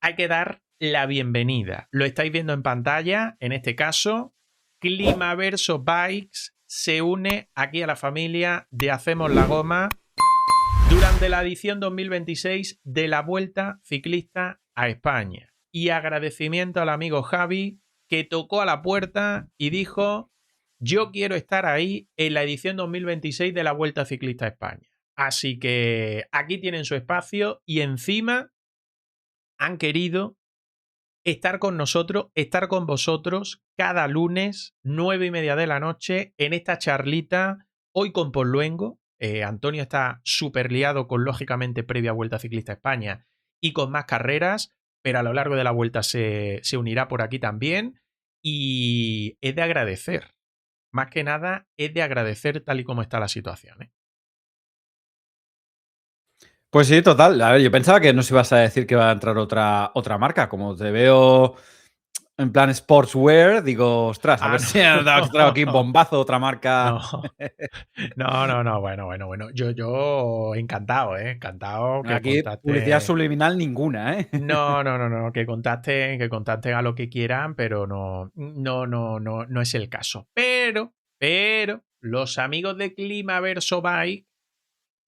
hay que dar la bienvenida. Lo estáis viendo en pantalla, en este caso, Climaverso Bikes se une aquí a la familia de Hacemos la Goma durante la edición 2026 de la Vuelta Ciclista a España. Y agradecimiento al amigo Javi, que tocó a la puerta y dijo: yo quiero estar ahí en la edición 2026 de la Vuelta Ciclista a España. Así que aquí tienen su espacio y encima han querido estar con nosotros, estar con vosotros cada lunes, 9:30 de la noche, en esta charlita, hoy con Paul Luengo. Antonio está súper liado con, lógicamente, previa Vuelta Ciclista a España y con más carreras, pero a lo largo de la vuelta se unirá por aquí también. Y es de agradecer, más que nada, es de agradecer tal y como está la situación, ¿eh? Pues sí, total. A ver, yo pensaba que nos ibas a decir que va a entrar otra marca. Como te veo en plan sportswear, digo, ostras, a ver si ha dado aquí un bombazo, otra marca. No. Bueno. Yo encantado, encantado que Aquí publicidad contacten. subliminal ninguna, ¿eh? No, que contacten a lo que quieran, pero no es el caso. Pero, los amigos de Climaverso Bike,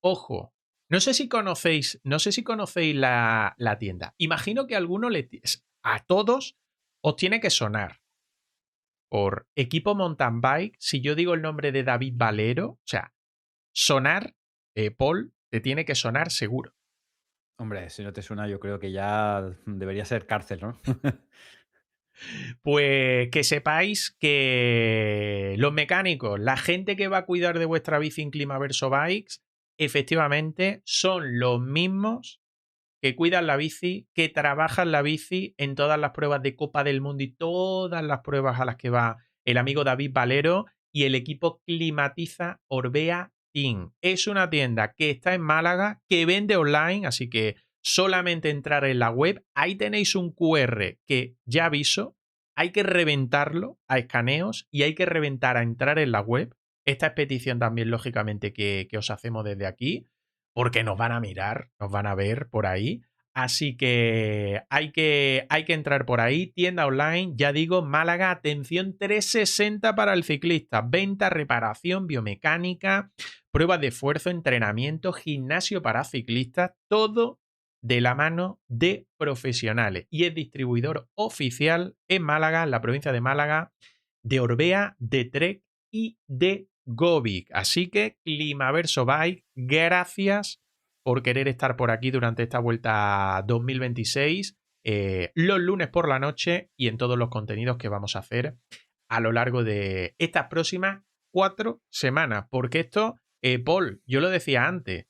ojo, no sé si conocéis la tienda. Imagino que a a todos os tiene que sonar por Equipo Mountain Bike. Si yo digo el nombre de David Valero, o sea, sonar, Paul, te tiene que sonar seguro. Hombre, si no te suena, yo creo que ya debería ser cárcel, ¿no? Pues que sepáis que los mecánicos, la gente que va a cuidar de vuestra bici en Climaverso Bikes, efectivamente son los mismos que cuidan la bici, que trabajan la bici en todas las pruebas de Copa del Mundo y todas las pruebas a las que va el amigo David Valero y el equipo Climatiza Orbea Team. Es una tienda que está en Málaga, que vende online, así que solamente entrar en la web. Ahí tenéis un QR que ya aviso, hay que reventarlo a escaneos y hay que reventar a entrar en la web. Esta es petición también, lógicamente, que os hacemos desde aquí, porque nos van a mirar, nos van a ver por ahí. Así que hay que entrar por ahí. Tienda online, ya digo, Málaga, atención 360 para el ciclista. Venta, reparación, biomecánica, pruebas de esfuerzo, entrenamiento, gimnasio para ciclistas, todo de la mano de profesionales. Y es distribuidor oficial en Málaga, en la provincia de Málaga, de Orbea, de Trek y de Govic. Así que Climaverso Bike, gracias por querer estar por aquí durante esta vuelta 2026, los lunes por la noche y en todos los contenidos que vamos a hacer a lo largo de estas próximas 4 semanas. Porque esto, Paul, yo lo decía antes,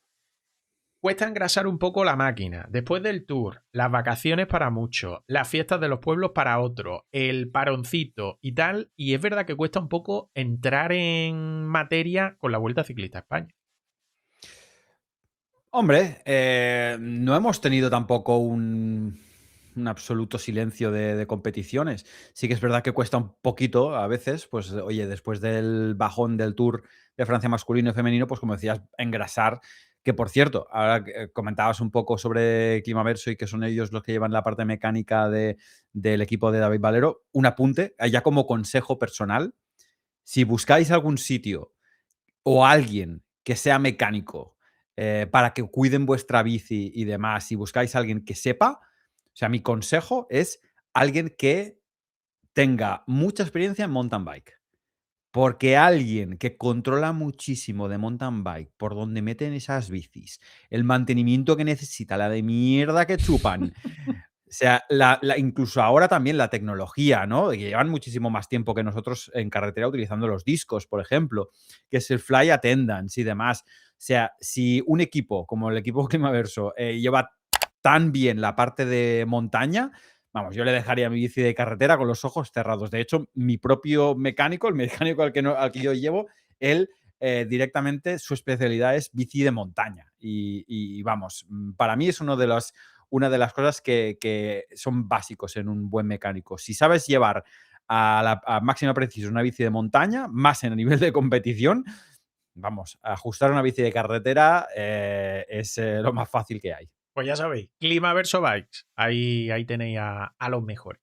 cuesta engrasar un poco la máquina. Después del tour, las vacaciones para muchos, las fiestas de los pueblos para otros, el paroncito y tal. Y es verdad que cuesta un poco entrar en materia con la Vuelta Ciclista a España. Hombre, no hemos tenido tampoco un absoluto silencio de competiciones. Sí que es verdad que cuesta un poquito a veces, pues oye, después del bajón del Tour de Francia masculino y femenino, pues como decías, engrasar. Que por cierto, ahora que comentabas un poco sobre Climaverso y que son ellos los que llevan la parte mecánica del equipo de David Valero, un apunte, ya como consejo personal, si buscáis algún sitio o alguien que sea mecánico para que cuiden vuestra bici y demás, si buscáis a alguien que sepa, o sea, mi consejo es alguien que tenga mucha experiencia en mountain bike. Porque alguien que controla muchísimo de mountain bike, por donde meten esas bicis, el mantenimiento que necesita, la de mierda que chupan, o sea, incluso ahora también la tecnología, ¿no? Que llevan muchísimo más tiempo que nosotros en carretera utilizando los discos, por ejemplo, que es el fly attendance y demás. O sea, si un equipo como el equipo Climaverso lleva tan bien la parte de montaña, vamos, yo le dejaría mi bici de carretera con los ojos cerrados. De hecho, mi propio mecánico, el mecánico al que yo llevo, él directamente su especialidad es bici de montaña. Y vamos, para mí es una de las cosas que son básicos en un buen mecánico. Si sabes llevar a máxima precisión una bici de montaña, más en el nivel de competición, vamos, ajustar una bici de carretera es lo más fácil que hay. Pues ya sabéis, Clima versus Bikes. Ahí tenéis a los mejores.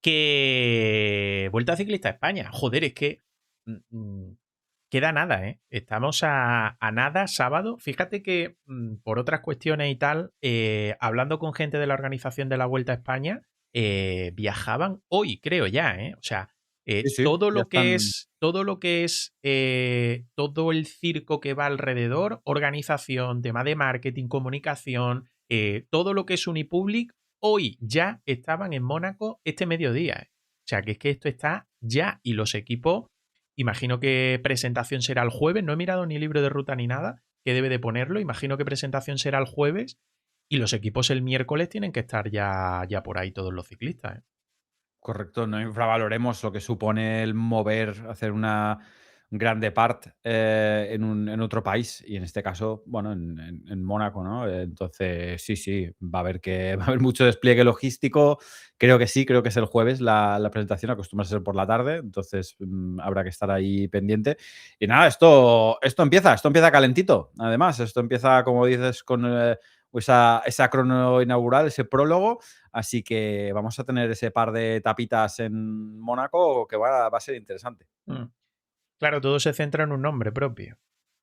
Que Vuelta Ciclista a España. Joder, es que queda nada, ¿eh? Estamos a nada sábado. Fíjate que por otras cuestiones y tal, hablando con gente de la organización de la Vuelta a España, viajaban hoy, creo ya, ¿eh? O sea, Sí, sí, ya están. todo el circo que va alrededor, organización, tema de marketing, comunicación, todo lo que es Unipublic, hoy ya estaban en Mónaco este mediodía, ¿eh? O sea, que es que esto está ya y los equipos, imagino que presentación será el jueves, no he mirado ni libro de ruta ni nada, que debe de ponerlo, imagino que presentación será el jueves y los equipos el miércoles tienen que estar ya por ahí todos los ciclistas, ¿eh? Correcto, no infravaloremos lo que supone el mover, hacer una grande part en otro país y en este caso, bueno, en Mónaco, ¿no? Entonces, sí, sí, va a haber va a haber mucho despliegue logístico. Creo que sí, creo que es el jueves la presentación, acostumbra a ser por la tarde, entonces habrá que estar ahí pendiente. Y nada, esto empieza calentito. Además, esto empieza, como dices, con esa crono inaugural, ese prólogo. Así que vamos a tener ese par de tapitas en Mónaco que va a ser interesante. Mm. Claro, todo se centra en un nombre propio.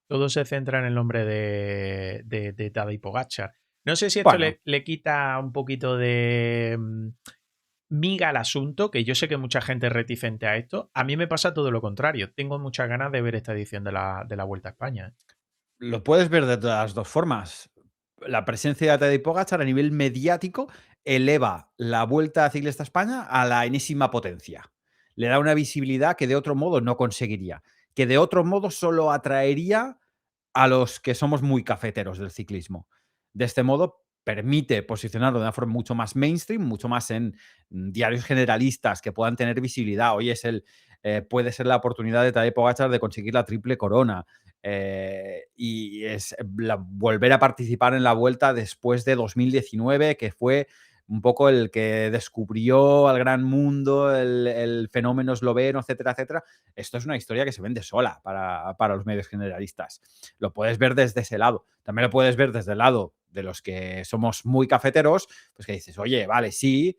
Todo se centra en el nombre de Tadej Pogačar. No sé si esto Bueno, le quita un poquito de miga al asunto, que yo sé que mucha gente es reticente a esto. A mí me pasa todo lo contrario. Tengo muchas ganas de ver esta edición de la Vuelta a España, ¿eh? lo puedes ver de todas las dos formas. La presencia de Tadej Pogačar a nivel mediático eleva la Vuelta Ciclista a España a la enésima potencia. Le da una visibilidad que de otro modo no conseguiría, que de otro modo solo atraería a los que somos muy cafeteros del ciclismo. De este modo, permite posicionarlo de una forma mucho más mainstream, mucho más en diarios generalistas que puedan tener visibilidad. Hoy puede ser la oportunidad de Tadej Pogačar de conseguir la triple corona. Y es volver a participar en la vuelta después de 2019, que fue un poco el que descubrió al gran mundo el fenómeno esloveno, etcétera, etcétera. Esto es una historia que se vende sola para los medios generalistas. Lo puedes ver desde ese lado. También lo puedes ver desde el lado de los que somos muy cafeteros, pues que dices, oye, vale, sí,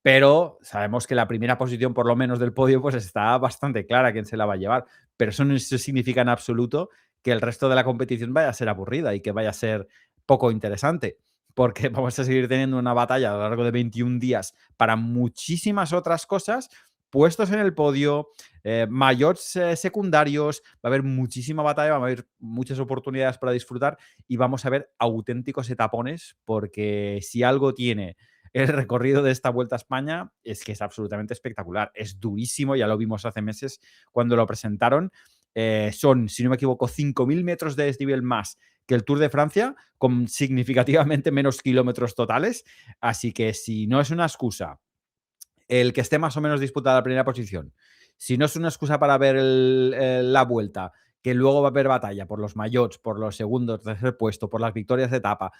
pero sabemos que la primera posición, por lo menos del podio, pues está bastante clara quién se la va a llevar. Pero eso no significa en absoluto que el resto de la competición vaya a ser aburrida y que vaya a ser poco interesante, porque vamos a seguir teniendo una batalla a lo largo de 21 días para muchísimas otras cosas, puestos en el podio, mayores secundarios, va a haber muchísima batalla, va a haber muchas oportunidades para disfrutar y vamos a ver auténticos etapones, porque si algo tiene el recorrido de esta Vuelta a España es que es absolutamente espectacular. Es durísimo, ya lo vimos hace meses cuando lo presentaron. Son, si no me equivoco, 5.000 metros de desnivel más que el Tour de Francia, con significativamente menos kilómetros totales. Así que si no es una excusa el que esté más o menos disputada la primera posición, si no es una excusa para ver la vuelta, que luego va a haber batalla por los maillots, por los segundos, tercer puesto, por las victorias de etapa,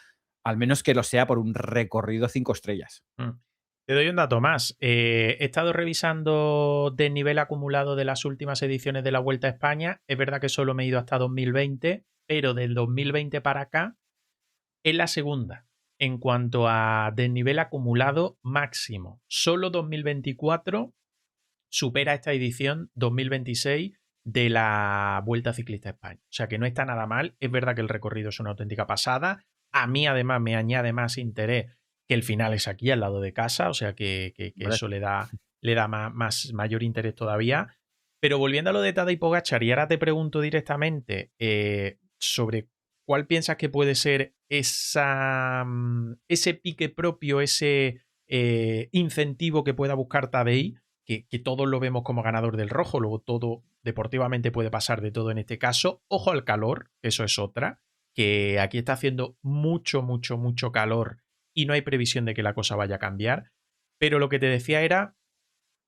al menos que lo sea por un recorrido 5 estrellas. Mm. Te doy un dato más. He estado revisando de nivel acumulado de las últimas ediciones de la Vuelta a España. Es verdad que solo me he ido hasta 2020, pero del 2020 para acá es la segunda en cuanto a desnivel acumulado máximo. Solo 2024 supera esta edición 2026 de la Vuelta Ciclista a España. O sea que no está nada mal. Es verdad que el recorrido es una auténtica pasada. A mí además me añade más interés que el final es aquí al lado de casa. O sea que Hombre, eso le da mayor interés todavía. Pero volviendo a lo de Tadej Pogačar, y ahora te pregunto directamente sobre cuál piensas que puede ser ese pique propio, ese incentivo que pueda buscar Tadej, que todos lo vemos como ganador del rojo, luego todo deportivamente puede pasar de todo en este caso. Ojo al calor, eso es otra, que aquí está haciendo mucho, mucho, mucho calor y no hay previsión de que la cosa vaya a cambiar. Pero lo que te decía era,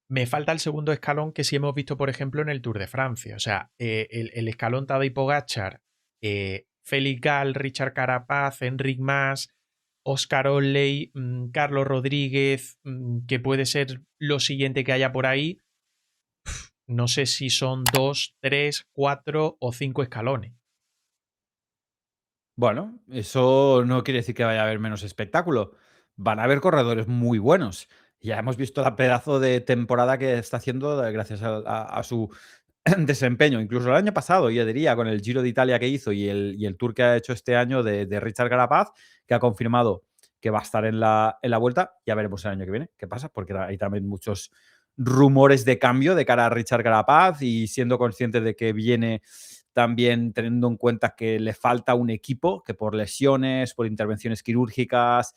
me falta el segundo escalón que sí hemos visto, por ejemplo, en el Tour de Francia. O sea, el escalón Tadej Pogačar, Félix Gall, Richard Carapaz, Enric Mas, Oscar Olley, Carlos Rodríguez, que puede ser lo siguiente que haya por ahí. No sé si son 2, 3, 4 o 5 escalones. Bueno, eso no quiere decir que vaya a haber menos espectáculo. Van a haber corredores muy buenos. Ya hemos visto la pedazo de temporada que está haciendo gracias a su desempeño. Incluso el año pasado, yo diría, con el Giro de Italia que hizo y el Tour que ha hecho este año de Richard Carapaz, que ha confirmado que va a estar en la vuelta. Ya veremos el año que viene qué pasa, porque hay también muchos rumores de cambio de cara a Richard Carapaz y siendo consciente de que viene también teniendo en cuenta que le falta un equipo que por lesiones, por intervenciones quirúrgicas,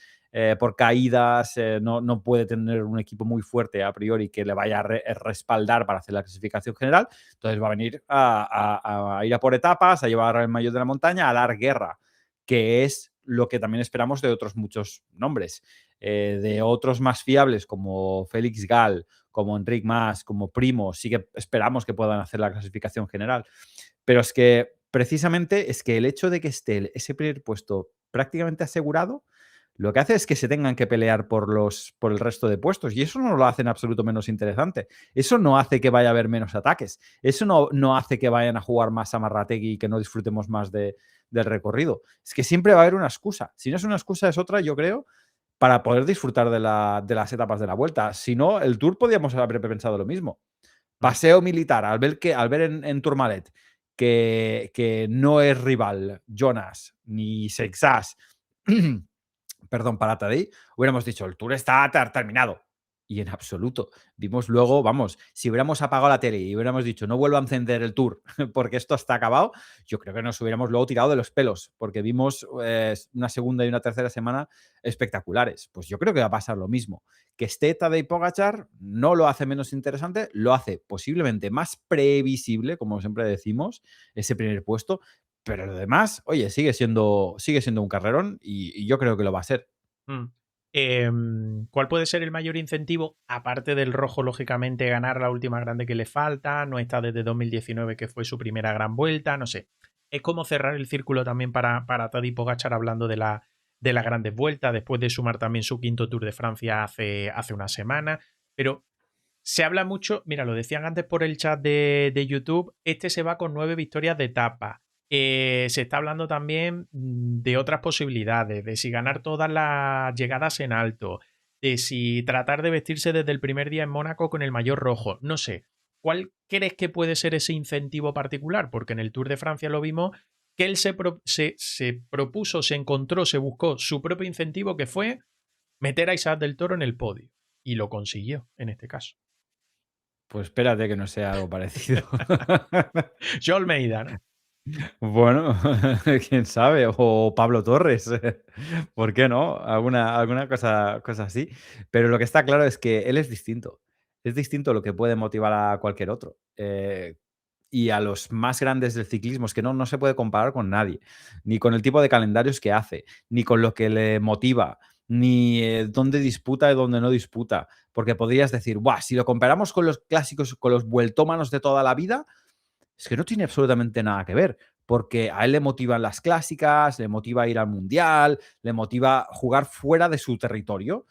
por caídas, no puede tener un equipo muy fuerte a priori que le vaya a respaldar para hacer la clasificación general. Entonces va a venir a ir a por etapas, a llevar el maillot de la montaña, a dar guerra, que es lo que también esperamos de otros muchos nombres. De otros más fiables como Félix Gall, como Enric Mas, como Primo, sí que esperamos que puedan hacer la clasificación general. Pero es que precisamente es que el hecho de que esté ese primer puesto prácticamente asegurado, lo que hace es que se tengan que pelear por el resto de puestos. Y eso no lo hace en absoluto menos interesante. Eso no hace que vaya a haber menos ataques. Eso no hace que vayan a jugar más a Marrategui y que no disfrutemos más del recorrido. Es que siempre va a haber una excusa. Si no es una excusa, es otra, yo creo, para poder disfrutar de las etapas de la vuelta. Si no, el Tour podíamos haber pensado lo mismo. Mm. Paseo militar, al ver en Tourmalet que no es rival Jonas ni Seixas, perdón, para Tadej, hubiéramos dicho, el Tour está terminado. Y en absoluto. Vimos luego, vamos, si hubiéramos apagado la tele y hubiéramos dicho, no vuelvo a encender el Tour porque esto está acabado, yo creo que nos hubiéramos luego tirado de los pelos porque vimos una segunda y una tercera semana espectaculares. Pues yo creo que va a pasar lo mismo. Que esté Tadej Pogačar no lo hace menos interesante, lo hace posiblemente más previsible, como siempre decimos, ese primer puesto, pero lo demás, oye, sigue siendo un carrerón y yo creo que lo va a ser. Mm. ¿Cuál puede ser el mayor incentivo? Aparte del rojo, lógicamente, ganar la última grande que le falta, no está desde 2019, que fue su primera gran vuelta, no sé. Es como cerrar el círculo también para Tadej Pogačar hablando de las grandes vueltas, después de sumar también su quinto Tour de Francia hace una semana. Pero se habla mucho, mira, lo decían antes por el chat de YouTube, este se va con 9 victorias de etapa. Se está hablando también de otras posibilidades, de si ganar todas las llegadas en alto, de si tratar de vestirse desde el primer día en Mónaco con el maillot rojo. No sé, ¿cuál crees que puede ser ese incentivo particular? Porque en el Tour de Francia lo vimos que él se propuso, se encontró, se buscó su propio incentivo que fue meter a Isaac del Toro en el podio. Y lo consiguió en este caso. Pues espérate que no sea algo parecido. Yo Almeida, ¿no? Bueno, quién sabe, o Pablo Torres, ¿por qué no? Alguna cosa así. Pero lo que está claro es que él es distinto. Es distinto lo que puede motivar a cualquier otro. Y a los más grandes del ciclismo, es que no se puede comparar con nadie, ni con el tipo de calendarios que hace, ni con lo que le motiva, ni dónde disputa y dónde no disputa. Porque podrías decir, ¡buah! Si lo comparamos con los clásicos, con los vueltómanos de toda la vida, es que no tiene absolutamente nada que ver, porque a él le motivan las clásicas, le motiva ir al mundial, le motiva jugar fuera de su territorio.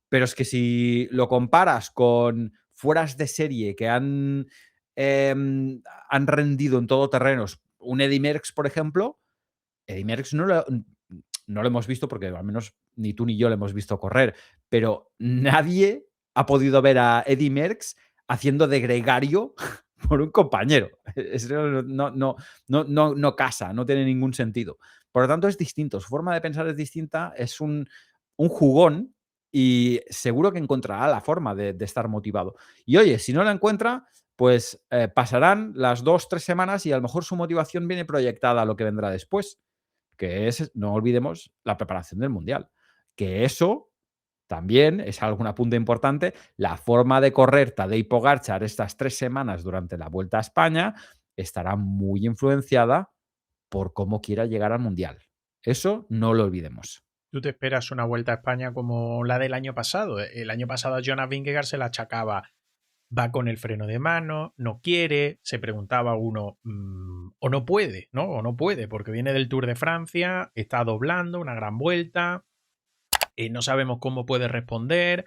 Pero es que si lo comparas con fueras de serie que han rendido en todo terrenos, un Eddy Merckx, por ejemplo, Eddy Merckx no lo hemos visto porque al menos ni tú ni yo lo hemos visto correr, pero nadie ha podido ver a Eddy Merckx haciendo de gregario por un compañero. Eso no casa, no tiene ningún sentido. Por lo tanto, es distinto. Su forma de pensar es distinta, es un jugón y seguro que encontrará la forma de estar motivado. Y oye, si no la encuentra, pues pasarán las 2, 3 semanas y a lo mejor su motivación viene proyectada a lo que vendrá después, que es, no olvidemos, la preparación del Mundial. Que eso también es algún apunte importante. La forma de correr Tadej Pogačar estas 3 semanas durante la Vuelta a España estará muy influenciada por cómo quiera llegar al Mundial. Eso no lo olvidemos. Tú te esperas una vuelta a España como la del año pasado. El año pasado a Jonas Vingegaard se la achacaba. Va con el freno de mano, no quiere, se preguntaba uno, o no puede, ¿no? O no puede, porque viene del Tour de Francia, está doblando, una gran vuelta, no sabemos cómo puede responder.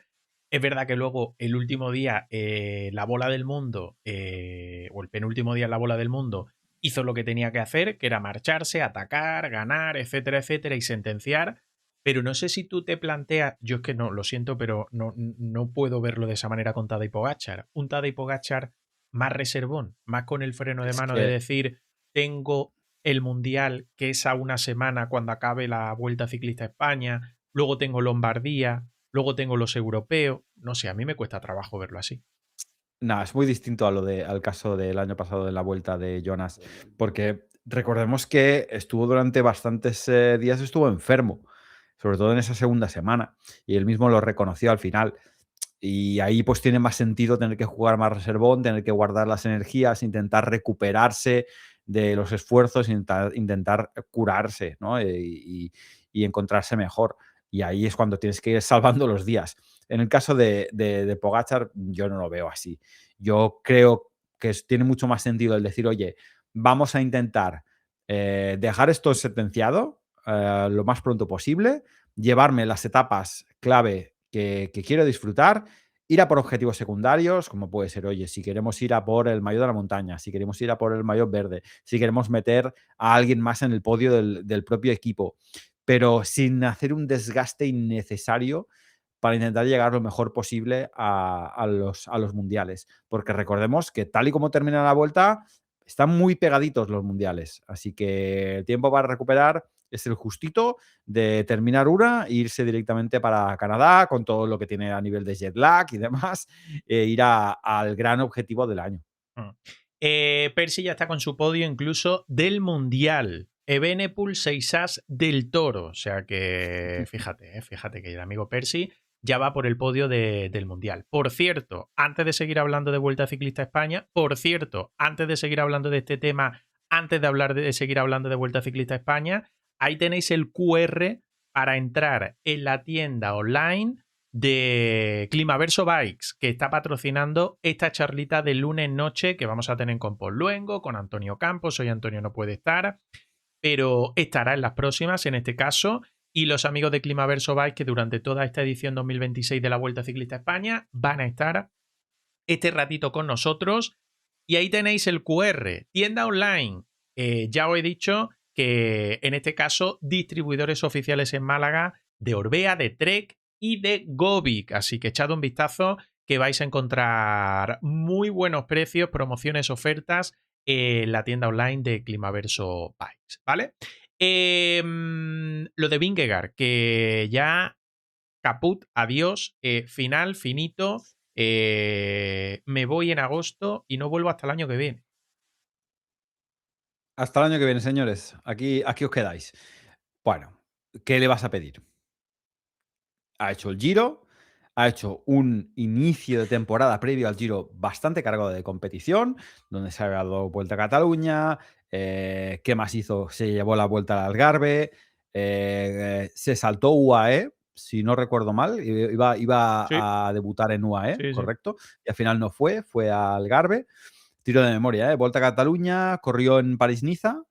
Es verdad que luego el último día, la bola del mundo, o el penúltimo día en la bola del mundo, hizo lo que tenía que hacer, que era marcharse, atacar, ganar, etcétera, etcétera, y sentenciar. Pero no sé si tú te planteas, yo es que no, lo siento, pero no puedo verlo de esa manera con Tadej Pogačar. Un Tadej Pogačar más reservón, más con el freno de Es mano de que decir, tengo el Mundial, que es a una semana cuando acabe la Vuelta Ciclista a España, luego tengo Lombardía, luego tengo los europeos. No sé, a mí me cuesta trabajo verlo así. nada, es muy distinto al caso del año pasado de la Vuelta de Jonas, porque recordemos que estuvo durante bastantes días, estuvo enfermo, sobre todo en esa segunda semana, y él mismo lo reconoció al final. Y ahí pues tiene más sentido tener que jugar más reservón, tener que guardar las energías, intentar recuperarse de los esfuerzos, intentar curarse, ¿no? Y encontrarse mejor. Y ahí es cuando tienes que ir salvando los días. En el caso de Pogačar, yo no lo veo así. Yo creo que tiene mucho más sentido el decir, oye, vamos a intentar dejar esto sentenciado lo más pronto posible, llevarme las etapas clave que quiero disfrutar, ir a por objetivos secundarios, como puede ser, oye, si queremos ir a por el maillot de la montaña, si queremos ir a por el maillot verde, si queremos meter a alguien más en el podio del propio equipo, pero sin hacer un desgaste innecesario para intentar llegar lo mejor posible a los mundiales. Porque recordemos que tal y como termina la vuelta, están muy pegaditos los mundiales. Así que el tiempo para recuperar es el justito de terminar una e irse directamente para Canadá con todo lo que tiene a nivel de jet lag y demás, e ir al gran objetivo del año. Mm. Percy ya está con su podio incluso del Mundial. Evenepoel 6 as del Toro. O sea que fíjate que el amigo Percy ya va por el podio del Mundial. Por cierto, antes de seguir hablando de Vuelta Ciclista a España, por cierto, antes de seguir hablando de este tema, antes de seguir hablando de Vuelta Ciclista a España, ahí tenéis el QR para entrar en la tienda online de Climaverso Bikes, que está patrocinando esta charlita de lunes noche que vamos a tener con Paul Luengo, con Antonio Campos. Hoy Antonio no puede estar, pero estará en las próximas, en este caso. Y los amigos de Climaverso Bikes, que durante toda esta edición 2026 de la Vuelta Ciclista a España van a estar este ratito con nosotros. Y ahí tenéis el QR, tienda online. Ya os he dicho que en este caso distribuidores oficiales en Málaga de Orbea, de Trek y de Govic. Así que echad un vistazo que vais a encontrar muy buenos precios, promociones, ofertas en la tienda online de Climaverso Bikes, ¿vale? Lo de Vingegaard, que ya caput, adiós, final, finito. Me voy en agosto y no vuelvo hasta el año que viene. Hasta el año que viene, señores. Aquí os quedáis. Bueno, ¿qué le vas a pedir? Ha hecho el Giro, ha hecho un inicio de temporada previo al Giro bastante cargado de competición, donde se ha dado Vuelta a Cataluña, ¿qué más hizo? Se llevó la Vuelta al Algarve, se saltó UAE, si no recuerdo mal, iba Sí, a debutar en UAE, sí, sí. correcto, y al final no fue al Algarve. Tiro de memoria, Vuelta a Cataluña, corrió en París-Niza,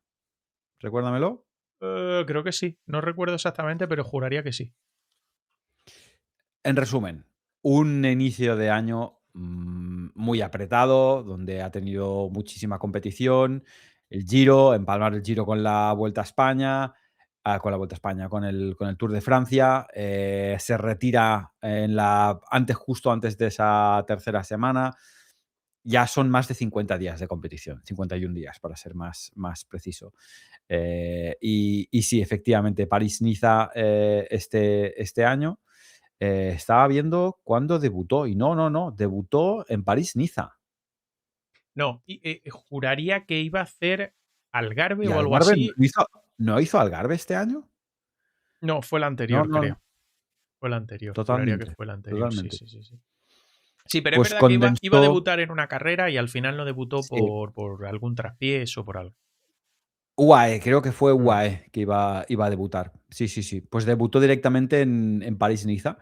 recuérdamelo. Creo que sí. No recuerdo exactamente, pero juraría que sí. En resumen, un inicio de año muy apretado, donde ha tenido muchísima competición. El Giro, empalmar el Giro con la Vuelta a España, con el Tour de Francia. Se retira justo antes de esa tercera semana. Ya son más de 50 días de competición, 51 días para ser más preciso. Y sí, efectivamente, París-Niza este año. Estaba viendo cuándo debutó y no, debutó en París-Niza. No, juraría que iba a hacer Algarve ¿Y o algo Algarve así. no hizo Algarve este año? No, fue el No, anterior, no, creo. Fue el anterior. Juraría que totalmente, fue el anterior. Sí, totalmente. sí, sí, sí. Sí, pero es Pues verdad que iba a condensó debutar en una carrera y al final no debutó sí, por algún traspiés o por algo. UAE, creo que fue Mm. UAE que iba a debutar. Sí, sí, sí. Pues debutó directamente en París-Niza,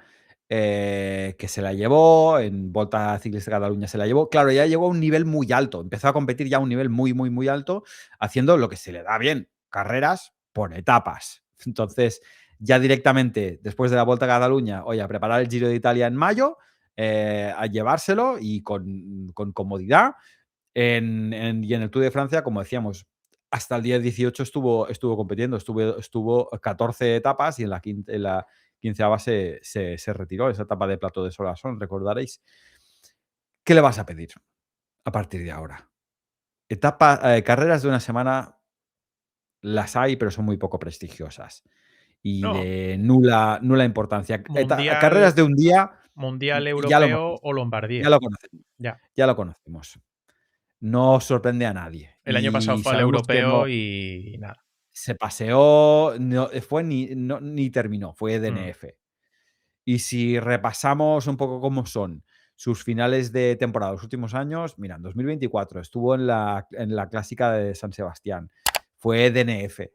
que se la llevó, en Volta Ciclista de Cataluña se la llevó. Claro, ya llegó a un nivel muy alto, empezó a competir ya a un nivel muy, muy, muy alto, haciendo lo que se le da bien, carreras por etapas. Entonces, ya directamente, después de la Volta a Cataluña, oye, a preparar el Giro de Italia en mayo, a llevárselo y con comodidad. Y en el Tour de Francia, como decíamos, hasta el día 18 estuvo compitiendo, estuvo 14 etapas y en la 15ª se retiró esa etapa de Plateau de Solasson, recordaréis. ¿Qué le vas a pedir a partir de ahora? Carreras de una semana las hay, pero son muy poco prestigiosas y No, de nula importancia. Carreras mundial, de un día, mundial ya lo hemos europeo visto, o ya Lombardía. lo conocemos, Ya. ya lo conocemos. No sorprende a nadie El año pasado y fue al sabemos que europeo no y nada. se paseó, ni terminó, fue Mm, DNF. Y si repasamos un poco cómo son sus finales de temporada los últimos años, mira, en 2024 estuvo en la clásica de San Sebastián, fue DNF.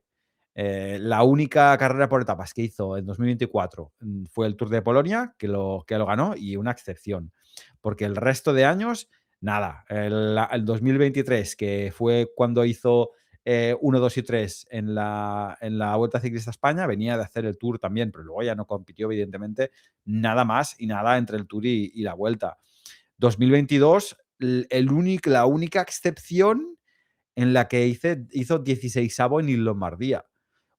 La única carrera por etapas que hizo en 2024 fue el Tour de Polonia, que lo ganó, y una excepción. Porque el resto de años, nada. El 2023, que fue cuando hizo 1, 2 y 3 en la Vuelta Ciclista a España, venía de hacer el Tour también, pero luego ya no compitió, evidentemente, nada más y nada entre el Tour y la Vuelta. 2022, la única excepción en la que hizo 16º en Lombardía.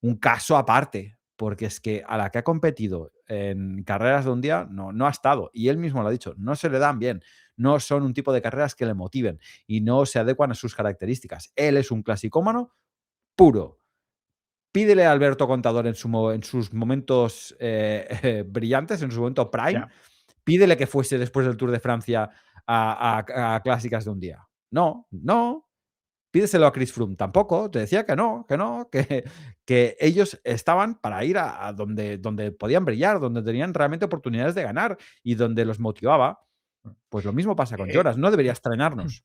Un caso aparte, porque es que a la que ha competido en carreras de un día no ha estado. Y él mismo lo ha dicho, no se le dan bien. No son un tipo de carreras que le motiven y no se adecuan a sus características. Él es un clasicómano puro. Pídele a Alberto Contador en sus momentos brillantes, en su momento prime, ya. pídele que fuese después del Tour de Francia a clásicas de un día. No. Pídeselo a Chris Froome, tampoco, te decía que no, que ellos estaban para ir a donde podían brillar, donde tenían realmente oportunidades de ganar y donde los motivaba. Mm. Pues lo mismo pasa con Eh, Jonas, no debería extrañarnos.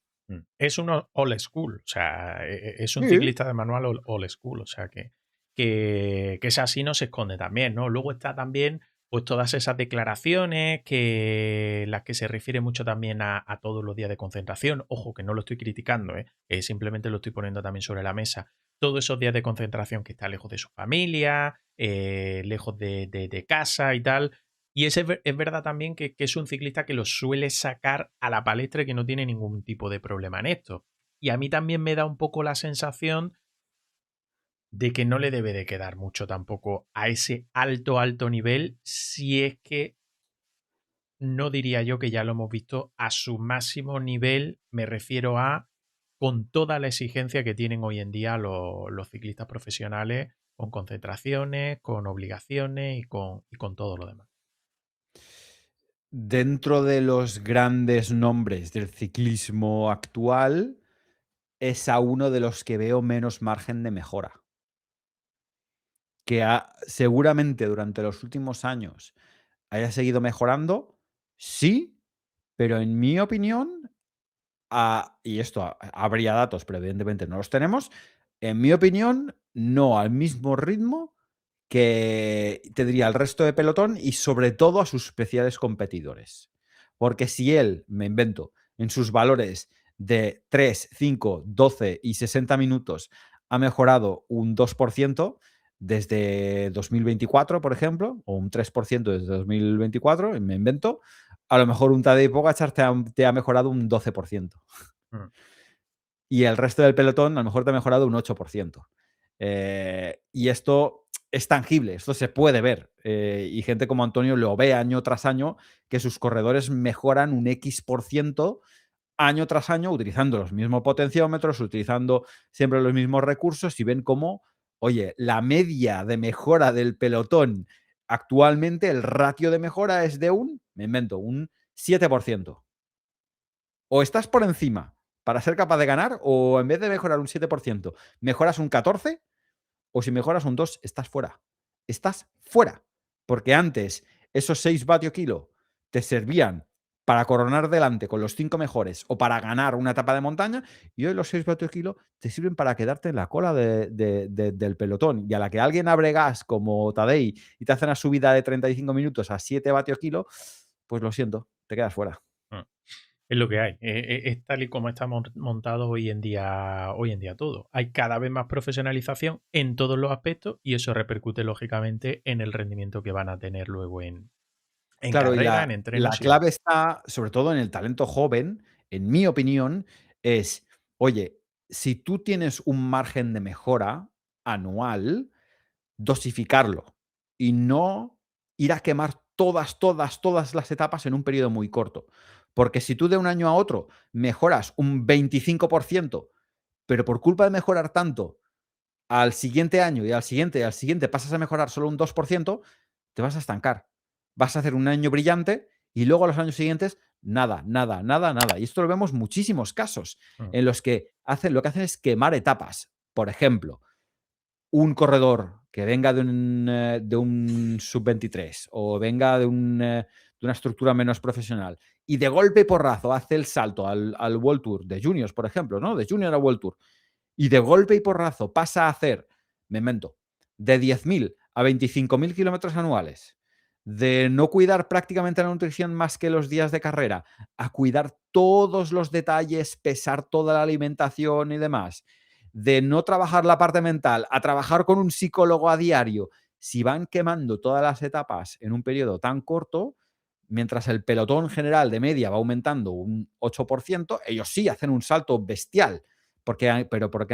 es un old school, o sea, es un Sí. ciclista de manual old school, o sea que es así, no se esconde también, ¿no? Luego está también pues todas esas declaraciones que las que se refiere mucho también a todos los días de concentración. Ojo, que no lo estoy criticando, ¿eh? Simplemente lo estoy poniendo también sobre la mesa. Todos esos días de concentración que está lejos de su familia, lejos de casa y tal. Y es verdad también que es un ciclista que lo suele sacar a la palestra y que no tiene ningún tipo de problema en esto. Y a mí también me da un poco la sensación de que no le debe de quedar mucho tampoco a ese alto nivel, si es que no diría yo que ya lo hemos visto a su máximo nivel, me refiero a con toda la exigencia que tienen hoy en día los ciclistas profesionales, con concentraciones, con obligaciones y con todo lo demás. Dentro de los grandes nombres del ciclismo actual, es a uno de los que veo menos margen de mejora. Que seguramente durante los últimos años haya seguido mejorando, sí, pero en mi opinión, y esto habría datos, pero evidentemente no los tenemos, en mi opinión, no al mismo ritmo que te diría el resto de pelotón y sobre todo a sus especiales competidores. Porque si él, me invento, en sus valores de 3, 5, 12 y 60 minutos ha mejorado un 2% desde 2024, por ejemplo, o un 3% desde 2024, me invento, a lo mejor un Tadej Pogačar te ha mejorado un 12%. Mm. Y el resto del pelotón a lo mejor te ha mejorado un 8%. Y esto es tangible, esto se puede ver. Y gente como Antonio lo ve año tras año, que sus corredores mejoran un X% año tras año utilizando los mismos potenciómetros, utilizando siempre los mismos recursos y ven cómo, oye, la media de mejora del pelotón actualmente, el ratio de mejora es de me invento, un 7%. O estás por encima para ser capaz de ganar, o en vez de mejorar un 7%, mejoras un 14%, o si mejoras un 2%, estás fuera. Estás fuera. Porque antes esos 6 vatios kilo te servían para coronar delante con los 5 mejores o para ganar una etapa de montaña, y hoy los 6 vatios kilo te sirven para quedarte en la cola del pelotón. Y a la que alguien abre gas como Tadej y te hace una subida de 35 minutos a 7 vatios kilo, pues lo siento, te quedas fuera. Mm. Es lo que hay. Es tal y como está montado hoy en día todo. Hay cada vez más profesionalización en todos los aspectos y eso repercute lógicamente en el rendimiento que van a tener luego en Claro, y carrera, en la entrenos y demás. clave está, sobre todo en el talento joven, en mi opinión, es, oye, si tú tienes un margen de mejora anual, dosificarlo y no ir a quemar todas las etapas en un periodo muy corto. Porque si tú de un año a otro mejoras un 25%, pero por culpa de mejorar tanto, al siguiente año y al siguiente pasas a mejorar solo un 2%, te vas a estancar. Vas a hacer un año brillante y luego a los años siguientes nada, nada, nada, nada. Y esto lo vemos muchísimos casos Mm. en los que lo que hacen es quemar etapas. Por ejemplo, un corredor que venga de un sub-23 o venga de una estructura menos profesional y de golpe y porrazo hace el salto al World Tour de juniors, por ejemplo, ¿no? De junior a World Tour, y de golpe y porrazo pasa a hacer, me invento, de 10.000 a 25.000 kilómetros anuales, de no cuidar prácticamente la nutrición más que los días de carrera, a cuidar todos los detalles, pesar toda la alimentación y demás, de no trabajar la parte mental, a trabajar con un psicólogo a diario, si van quemando todas las etapas en un periodo tan corto, mientras el pelotón general de media va aumentando un 8%, ellos sí hacen un salto bestial, porque han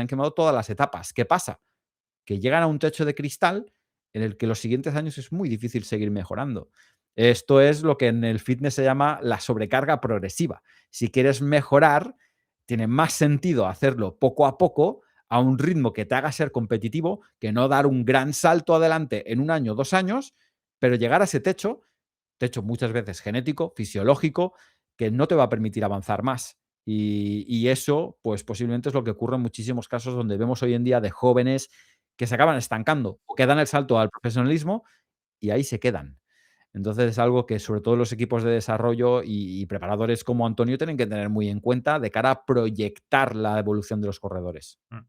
quemado todas las etapas. ¿Qué pasa? Que llegan a un techo de cristal en el que los siguientes años es muy difícil seguir mejorando. Esto es lo que en el fitness se llama la sobrecarga progresiva. Si quieres mejorar, tiene más sentido hacerlo poco a poco, a un ritmo que te haga ser competitivo, que no dar un gran salto adelante en un año, 2 años, pero llegar a ese techo muchas veces genético, fisiológico, que no te va a permitir avanzar más. Y eso, pues posiblemente es lo que ocurre en muchísimos casos donde vemos hoy en día de jóvenes que se acaban estancando o que dan el salto al profesionalismo y ahí se quedan. Entonces es algo que sobre todo los equipos de desarrollo y preparadores como Antonio tienen que tener muy en cuenta de cara a proyectar la evolución de los corredores. Mm.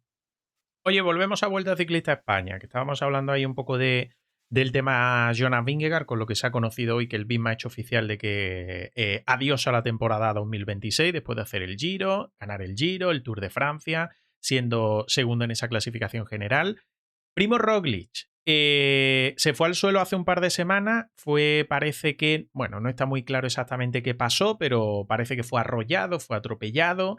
Oye, volvemos a Vuelta Ciclista a España, que estábamos hablando ahí un poco del tema Jonas Vingegaard, con lo que se ha conocido hoy que el BIM ha hecho oficial de que adiós a la temporada 2026 después de hacer el Giro, ganar el Giro, el Tour de Francia, siendo segundo en esa clasificación general. Primo Roglic se fue al suelo hace un par de semanas. Parece que, bueno, no está muy claro exactamente qué pasó, pero parece que fue arrollado, fue atropellado,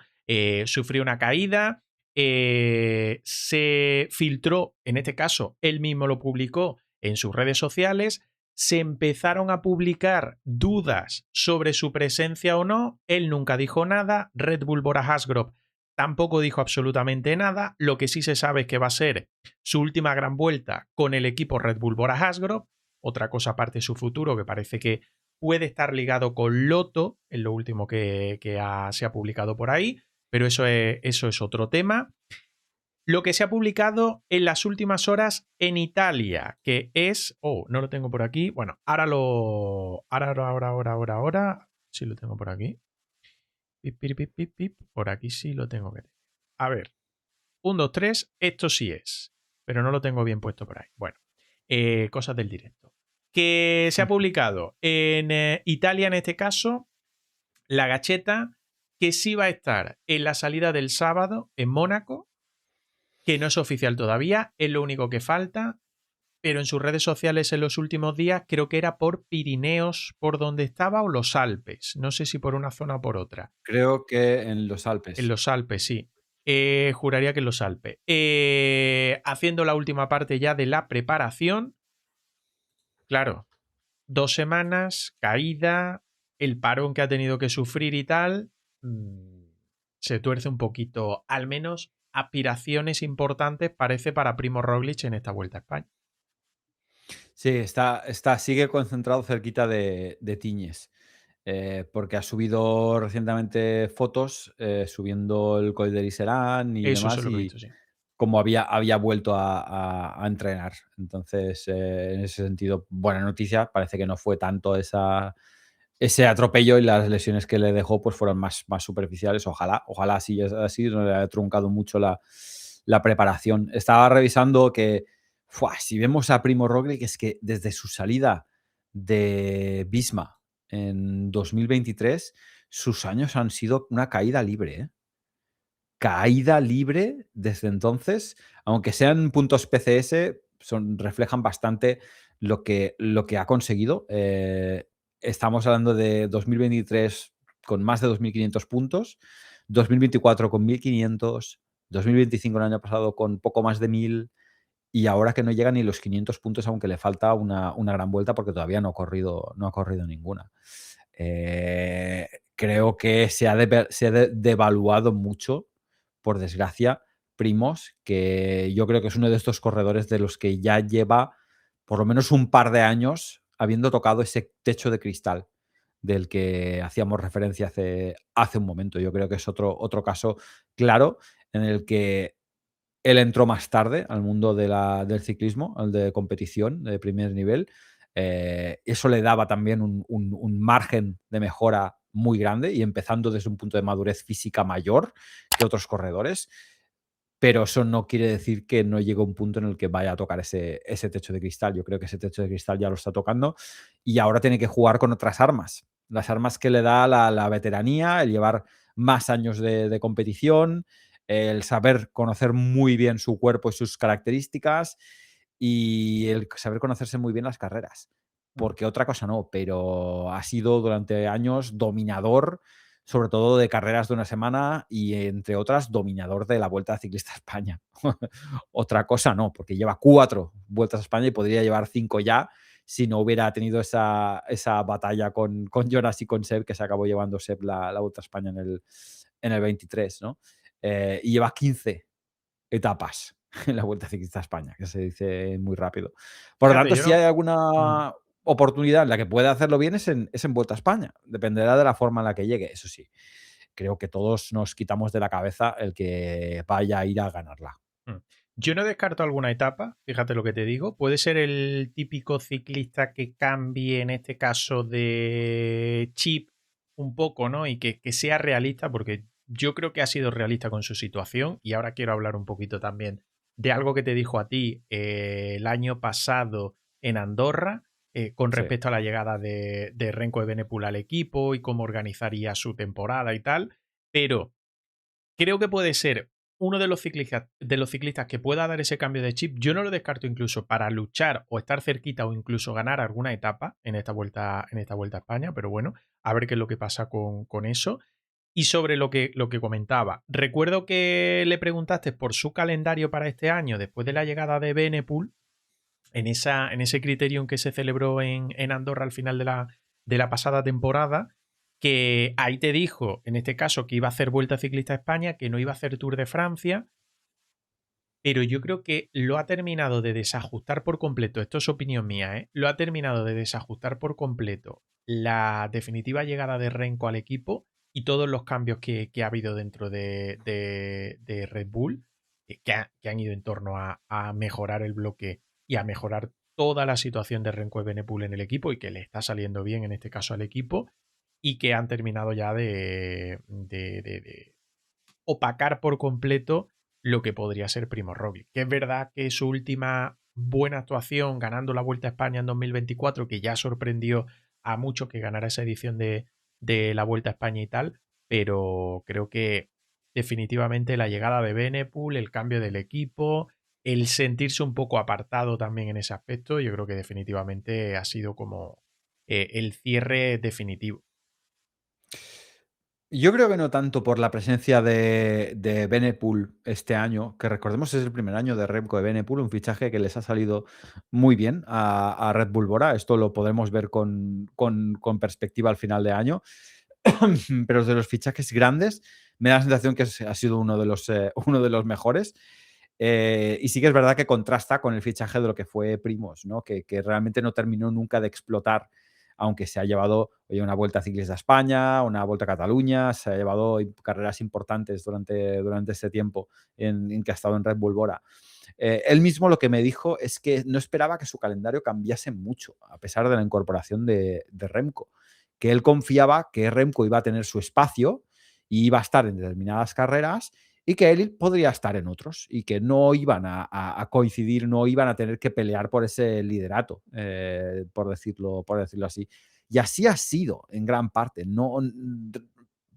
sufrió una caída. Se filtró, en este caso, él mismo lo publicó en sus redes sociales. Se empezaron a publicar dudas sobre su presencia o no. Él nunca dijo nada. Red Bull Bora Hansgrohe tampoco dijo absolutamente nada. Lo que sí se sabe es que va a ser su última gran vuelta con el equipo Red Bull Bora Hansgrohe. Otra cosa aparte de su futuro que parece que puede estar ligado con Lotto, en lo último que se ha publicado por ahí, pero eso es otro tema. Lo que se ha publicado en las últimas horas en Italia, que es... Oh, no lo tengo por aquí. Bueno, ahora. Sí lo tengo por aquí. Pip, pip, pip, pip, pip. Por aquí sí lo tengo que tener. A ver. 1, 2, 3. Esto sí es. Pero no lo tengo bien puesto por ahí. Bueno. Cosas del directo. Que se ha publicado en Italia, en este caso, la Gacheta, que sí va a estar en la salida del sábado en Mónaco, que no es oficial todavía, es lo único que falta, pero en sus redes sociales en los últimos días creo que era por Pirineos, por donde estaba, o los Alpes. No sé si por una zona o por otra. Creo que en los En Alpes. los Alpes, sí. Juraría que en los Alpes. Haciendo la última parte ya de la preparación. Claro, 2 semanas, caída, el parón que ha tenido que sufrir y tal, se tuerce un poquito. Al menos aspiraciones importantes parece para Primo Roglic en esta Vuelta a España. Sí, sigue concentrado cerquita de Tiñes, porque ha subido recientemente fotos, subiendo el Col de Liserán y Eso es demás, lo que he y visto, sí. como había vuelto a entrenar. Entonces, en ese sentido, buena noticia. Parece que no fue tanto ese atropello, y las lesiones que le dejó pues fueron más superficiales. Ojalá así así, no le haya truncado mucho la preparación. Estaba revisando que, si vemos a Primo Roglic, es que desde su salida de Visma en 2023, sus años han sido una caída libre, ¿eh? Caída libre desde entonces, aunque sean puntos PCS, reflejan bastante lo que ha conseguido. Estamos hablando de 2023 con más de 2.500 puntos, 2024 con 1.500, 2025 el año pasado con poco más de 1000 y ahora que no llega ni los 500 puntos, aunque le falta una gran vuelta porque todavía no ha corrido ninguna. Creo que se ha devaluado mucho, por desgracia, Primoz, que yo creo que es uno de estos corredores de los que ya lleva por lo menos un par de años habiendo tocado ese techo de cristal del que hacíamos referencia hace un momento. Yo creo que es otro caso claro en el que él entró más tarde al mundo del ciclismo, al de competición de primer nivel. Eso le daba también un margen de mejora muy grande y empezando desde un punto de madurez física mayor que otros corredores, pero eso no quiere decir que no llegue a un punto en el que vaya a tocar ese techo de cristal. Yo creo que ese techo de cristal ya lo está tocando y ahora tiene que jugar con otras armas. Las armas que le da la veteranía, el llevar más años de competición, el saber conocer muy bien su cuerpo y sus características y el saber conocerse muy bien las carreras. Mm. Porque otra cosa no, pero ha sido durante años dominador, sobre todo de carreras de una semana y, entre otras, dominador de la Vuelta Ciclista a España. Otra cosa no, porque lleva 4 Vueltas a España y podría llevar 5 ya si no hubiera tenido esa batalla con Jonas y con Seb, que se acabó llevando Seb la Vuelta a España en el 23, ¿no? Y lleva 15 etapas en la Vuelta Ciclista a España, que se dice muy rápido. Por lo Fíjate, tanto, yo si hay no. Mm. alguna oportunidad en la que pueda hacerlo bien es en Vuelta a España. Dependerá de la forma en la que llegue, eso sí. Creo que todos nos quitamos de la cabeza el que vaya a ir a ganarla. Mm. Yo no descarto alguna etapa, fíjate lo que te digo. Puede ser el típico ciclista que cambie, en este caso, de chip un poco, ¿no? Y que sea realista, porque yo creo que ha sido realista con su situación. Y ahora quiero hablar un poquito también de algo que te dijo a ti el año pasado en Andorra, con Sí. respecto a la llegada de Renko Evenepoel al equipo y cómo organizaría su temporada y tal. Pero creo que puede ser uno de los ciclistas que pueda dar ese cambio de chip. Yo no lo descarto incluso para luchar o estar cerquita o incluso ganar alguna etapa en esta vuelta a España, pero bueno, a ver qué es lo que pasa con eso. Y sobre lo que comentaba, recuerdo que le preguntaste por su calendario para este año después de la llegada de Benepool en ese criterium que se celebró en Andorra al final de la pasada temporada, que ahí te dijo, en este caso, que iba a hacer Vuelta Ciclista a España, que no iba a hacer Tour de Francia, pero yo creo que lo ha terminado de desajustar por completo, esto es opinión mía, ¿eh? Lo ha terminado de desajustar por completo la definitiva llegada de Renko al equipo y todos los cambios que ha habido dentro de Red Bull, que han ido en torno a mejorar el bloque y a mejorar toda la situación de Renko Evenepoel en el equipo y que le está saliendo bien en este caso al equipo y que han terminado ya de opacar por completo lo que podría ser Primo Roglic. Que es verdad que su última buena actuación ganando la Vuelta a España en 2024, que ya sorprendió a muchos que ganara esa edición de la Vuelta a España y tal, pero creo que definitivamente la llegada de Benepool, el cambio del equipo, el sentirse un poco apartado también en ese aspecto, yo creo que definitivamente ha sido como el cierre definitivo. Yo creo que no tanto por la presencia de Benepool este año, que recordemos es el primer año de Remco de Benepool, un fichaje que les ha salido muy bien a Red Bull Bora. Esto lo podremos ver con perspectiva al final de año. Pero de los fichajes grandes, me da la sensación que ha sido uno de los mejores. Y sí que es verdad que contrasta con el fichaje de lo que fue Primoz, ¿no? Que realmente no terminó nunca de explotar, aunque se ha llevado una Vuelta Ciclista a España, una Vuelta a Cataluña, se ha llevado carreras importantes durante este tiempo en que ha estado en Red Bull Bora. Él mismo lo que me dijo es que no esperaba que su calendario cambiase mucho, a pesar de la incorporación de Remco, que él confiaba que Remco iba a tener su espacio y iba a estar en determinadas carreras y que él podría estar en otros y que no iban a coincidir, no iban a tener que pelear por ese liderato, por decirlo así. Y así ha sido en gran parte.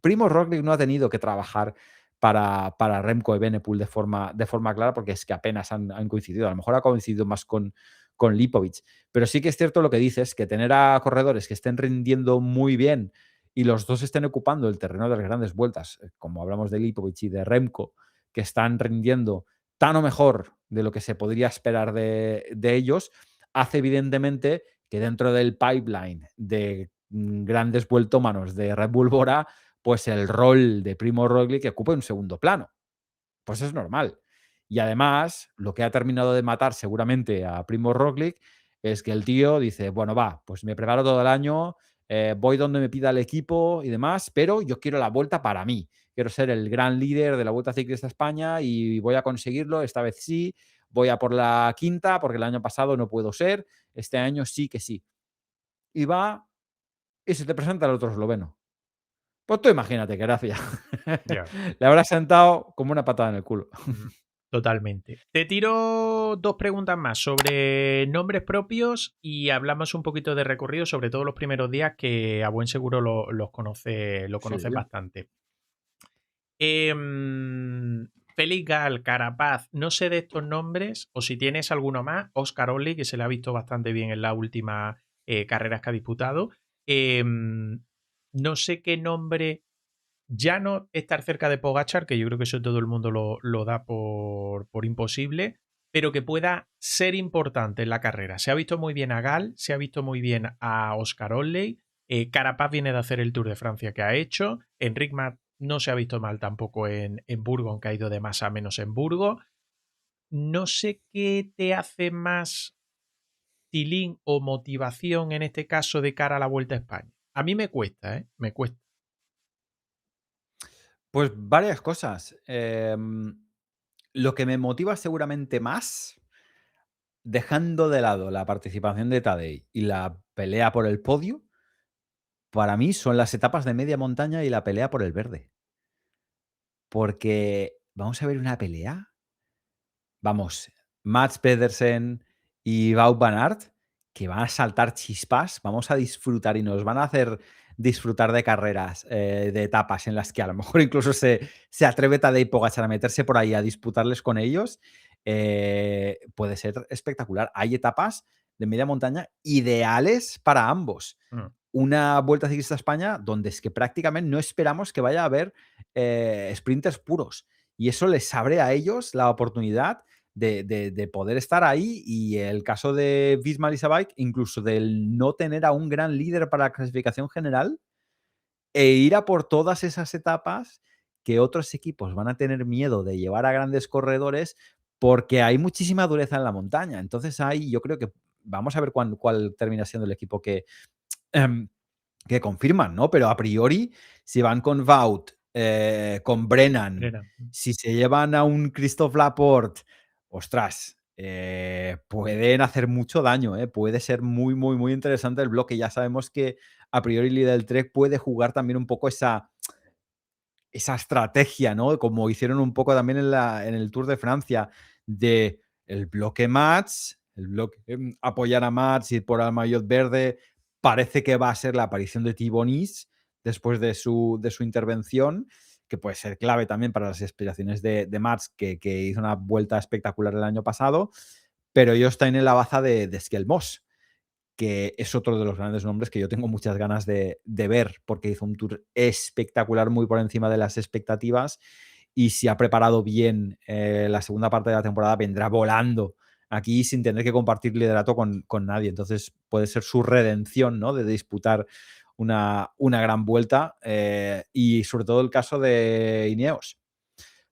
Primo Roglic no ha tenido que trabajar para Remco Evenepoel de forma clara, porque es que apenas han coincidido. A lo mejor ha coincidido más con Lipovic. Pero sí que es cierto lo que dices, que tener a corredores que estén rindiendo muy bien y los dos estén ocupando el terreno de las grandes vueltas, como hablamos de Lipovic y de Remco, que están rindiendo tan o mejor de lo que se podría esperar de ellos, hace evidentemente que dentro del pipeline de grandes vueltómanos de Red Bull Bora, pues el rol de Primo Roglic ocupe un segundo plano. Pues es normal. Y además, lo que ha terminado de matar seguramente a Primo Roglic es que el tío dice, bueno, va, pues me preparo todo el año, voy donde me pida el equipo y demás, pero yo quiero la vuelta para mí. Quiero ser el gran líder de la Vuelta Ciclista a España y voy a conseguirlo, esta vez sí, voy a por la quinta, porque el año pasado no puedo ser, este año sí que sí. Y va y se te presenta el otro esloveno. Pues tú imagínate, que gracia. Ya. Le habrás sentado como una patada en el culo. Totalmente. Te tiro dos preguntas más sobre nombres propios y hablamos un poquito de recorrido, sobre todo los primeros días, que a buen seguro lo Sí. conoces bastante. Félix Gal, Carapaz, no sé de estos nombres, o si tienes alguno más, Oscar Olli, que se le ha visto bastante bien en las últimas carreras que ha disputado. No sé qué nombre, ya no estar cerca de Pogachar, que yo creo que eso todo el mundo lo da por imposible, pero que pueda ser importante en la carrera. Se ha visto muy bien a Gal, se ha visto muy bien a Oscar Olley, Carapaz viene de hacer el Tour de Francia que ha hecho, Enric Mas no se ha visto mal tampoco en Burgos, aunque ha ido de más a menos en Burgos. No sé qué te hace más tilín o motivación en este caso de cara a la Vuelta a España. A mí me cuesta, ¿eh? Me cuesta. Pues varias cosas. Lo que me motiva seguramente más, dejando de lado la participación de Tadej y la pelea por el podio, para mí son las etapas de media montaña y la pelea por el verde. Porque vamos a ver una pelea. Vamos, Mats Pedersen y Wout van Aert, que van a saltar chispas, vamos a disfrutar y nos van a hacer disfrutar de carreras, de etapas en las que a lo mejor incluso se atreve Tadej Pogačar a meterse por ahí a disputarles con ellos, puede ser espectacular. Hay etapas de media montaña ideales para ambos. Mm. Una Vuelta Ciclista a España donde es que prácticamente no esperamos que vaya a haber sprinters puros. Y eso les abre a ellos la oportunidad de poder estar ahí, y el caso de Visma Bike, incluso del no tener a un gran líder para la clasificación general, e ir a por todas esas etapas que otros equipos van a tener miedo de llevar a grandes corredores, porque hay muchísima dureza en la montaña. Entonces ahí yo creo que vamos a ver cuál termina siendo el equipo em, que confirman, ¿no? Pero a priori, si van con Wout, con Brennan, Frena. si se llevan a un Christophe Laporte, ostras, pueden hacer mucho daño, ¿eh? Puede ser muy, muy, muy interesante el bloque. Ya sabemos que a priori Lidl Trek puede jugar también un poco esa estrategia, ¿no? Como hicieron un poco también en el Tour de Francia, de el bloque Mats, el bloque apoyar a Mats, ir por el maillot verde. Parece que va a ser la aparición de Thibonis después de su intervención, que puede ser clave también para las aspiraciones de Mats, que hizo una vuelta espectacular el año pasado, pero ellos están en la baza de Skelmos, que es otro de los grandes nombres que yo tengo muchas ganas de ver, porque hizo un tour espectacular, muy por encima de las expectativas, y si ha preparado bien la segunda parte de la temporada, vendrá volando aquí sin tener que compartir liderato con nadie. Entonces puede ser su redención, ¿no? De disputar una gran vuelta, y sobre todo el caso de Ineos,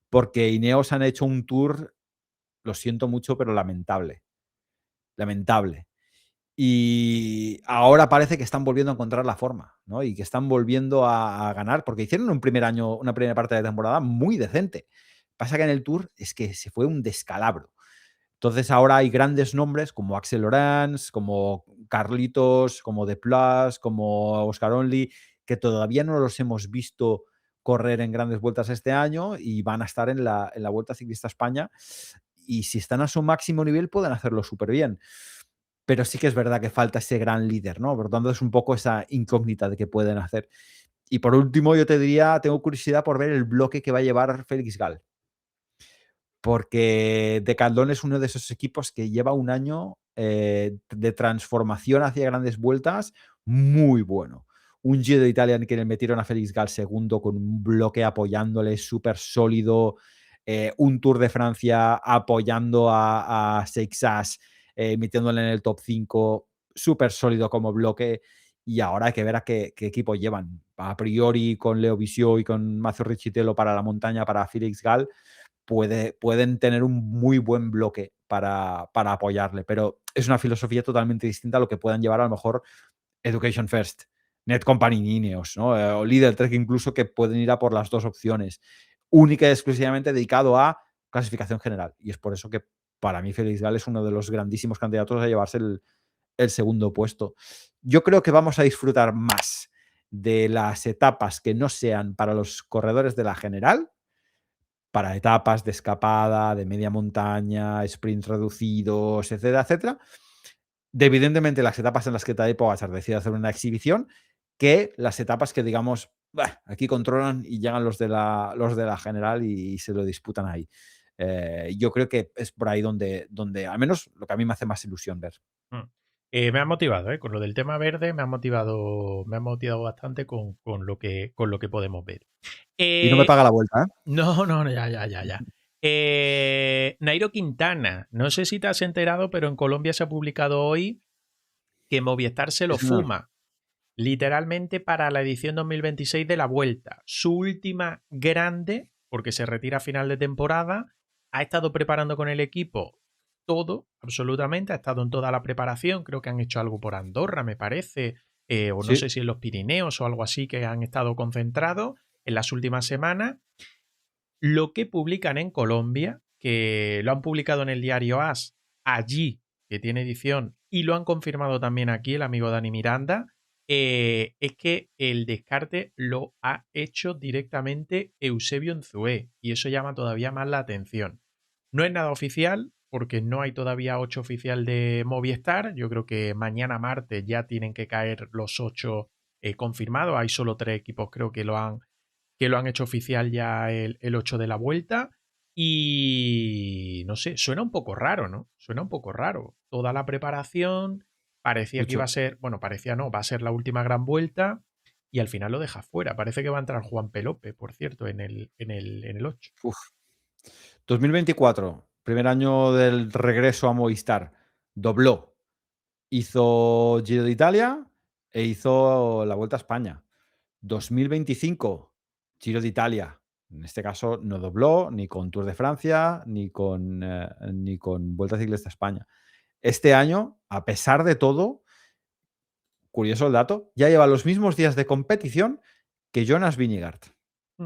porque Ineos han hecho un tour, lo siento mucho, pero lamentable. Lamentable. Y ahora parece que están volviendo a encontrar la forma, ¿no? Y que están volviendo a ganar, porque hicieron un primer año, una primera parte de temporada muy decente. Pasa que en el Tour es que se fue un descalabro. Entonces ahora hay grandes nombres como Axel Lorenz, como Carlitos, como De Plas, como Oscar Only, que todavía no los hemos visto correr en grandes vueltas este año y van a estar en la Vuelta Ciclista a España. Y si están a su máximo nivel, pueden hacerlo súper bien. Pero sí que es verdad que falta ese gran líder, ¿no? Por lo tanto, es un poco esa incógnita de qué pueden hacer. Y por último, yo te diría, tengo curiosidad por ver el bloque que va a llevar Félix Gal. Porque Decathlon es uno de esos equipos que lleva un año de transformación hacia grandes vueltas muy bueno. Un Giro de Italia en que le metieron a Félix Gal segundo con un bloque apoyándole súper sólido. un Tour de Francia apoyando a Seixas, metiéndole en el top 5, súper sólido como bloque. Y ahora hay que ver a qué equipo llevan. A priori, con Leo Visio y con Macio Riccitello para la montaña, para Felix Gal, pueden tener un muy buen bloque para apoyarle, pero es una filosofía totalmente distinta a lo que puedan llevar a lo mejor Education First, Netcompany y Ineos, ¿no? O Lidl Trek incluso, que pueden ir a por las dos opciones, única y exclusivamente dedicado a clasificación general. Y es por eso que para mí Felix Gal es uno de los grandísimos candidatos a llevarse el segundo puesto. Yo creo que vamos a disfrutar más de las etapas que no sean para los corredores de la general, para etapas de escapada, de media montaña, sprints reducidos, etcétera, etcétera. De evidentemente las etapas en las que Tadej Pogačar decide hacer una exhibición, que las etapas que digamos, bah, aquí controlan y llegan los de la general y se lo disputan ahí. Yo creo que es por ahí donde al menos lo que a mí me hace más ilusión ver. Mm. Me ha motivado, con lo del tema verde, me ha motivado bastante con lo que podemos ver. Y no me paga la vuelta, ¿eh? No, no, ya. Nairo Quintana, no sé si te has enterado, pero en Colombia se ha publicado hoy que Movistar se Sí, lo señor. fuma, literalmente para la edición 2026 de la Vuelta. Su última grande, porque se retira a final de temporada, ha estado preparando con el equipo todo, absolutamente, ha estado en toda la preparación, creo que han hecho algo por Andorra, me parece, o no sé Sí. si en los Pirineos o algo así, que han estado concentrados en las últimas semanas. Lo que publican en Colombia, que lo han publicado en el diario AS, allí, que tiene edición, y lo han confirmado también aquí el amigo Dani Miranda, es que el descarte lo ha hecho directamente Eusebio Enzué, y eso llama todavía más la atención. No es nada oficial, porque no hay todavía 8 oficial de Movistar. Yo creo que mañana martes ya tienen que caer los 8 confirmados. Hay solo 3 equipos, creo que lo han hecho oficial ya el 8 de la vuelta. Y no sé, suena un poco raro, ¿no? Suena un poco raro. Toda la preparación parecía que iba a Mucho. ser, bueno, parecía no, va a ser la última gran vuelta y al final lo deja fuera. Parece que va a entrar Juan Pelope, por cierto, en el 8. Uf. 2024, primer año del regreso a Movistar, dobló. Hizo Giro de Italia e hizo la Vuelta a España. 2025, Giro de Italia. En este caso no dobló ni con Tour de Francia ni con Vuelta Ciclista a España. Este año, a pesar de todo, curioso el dato, ya lleva los mismos días de competición que Jonas Vingegaard.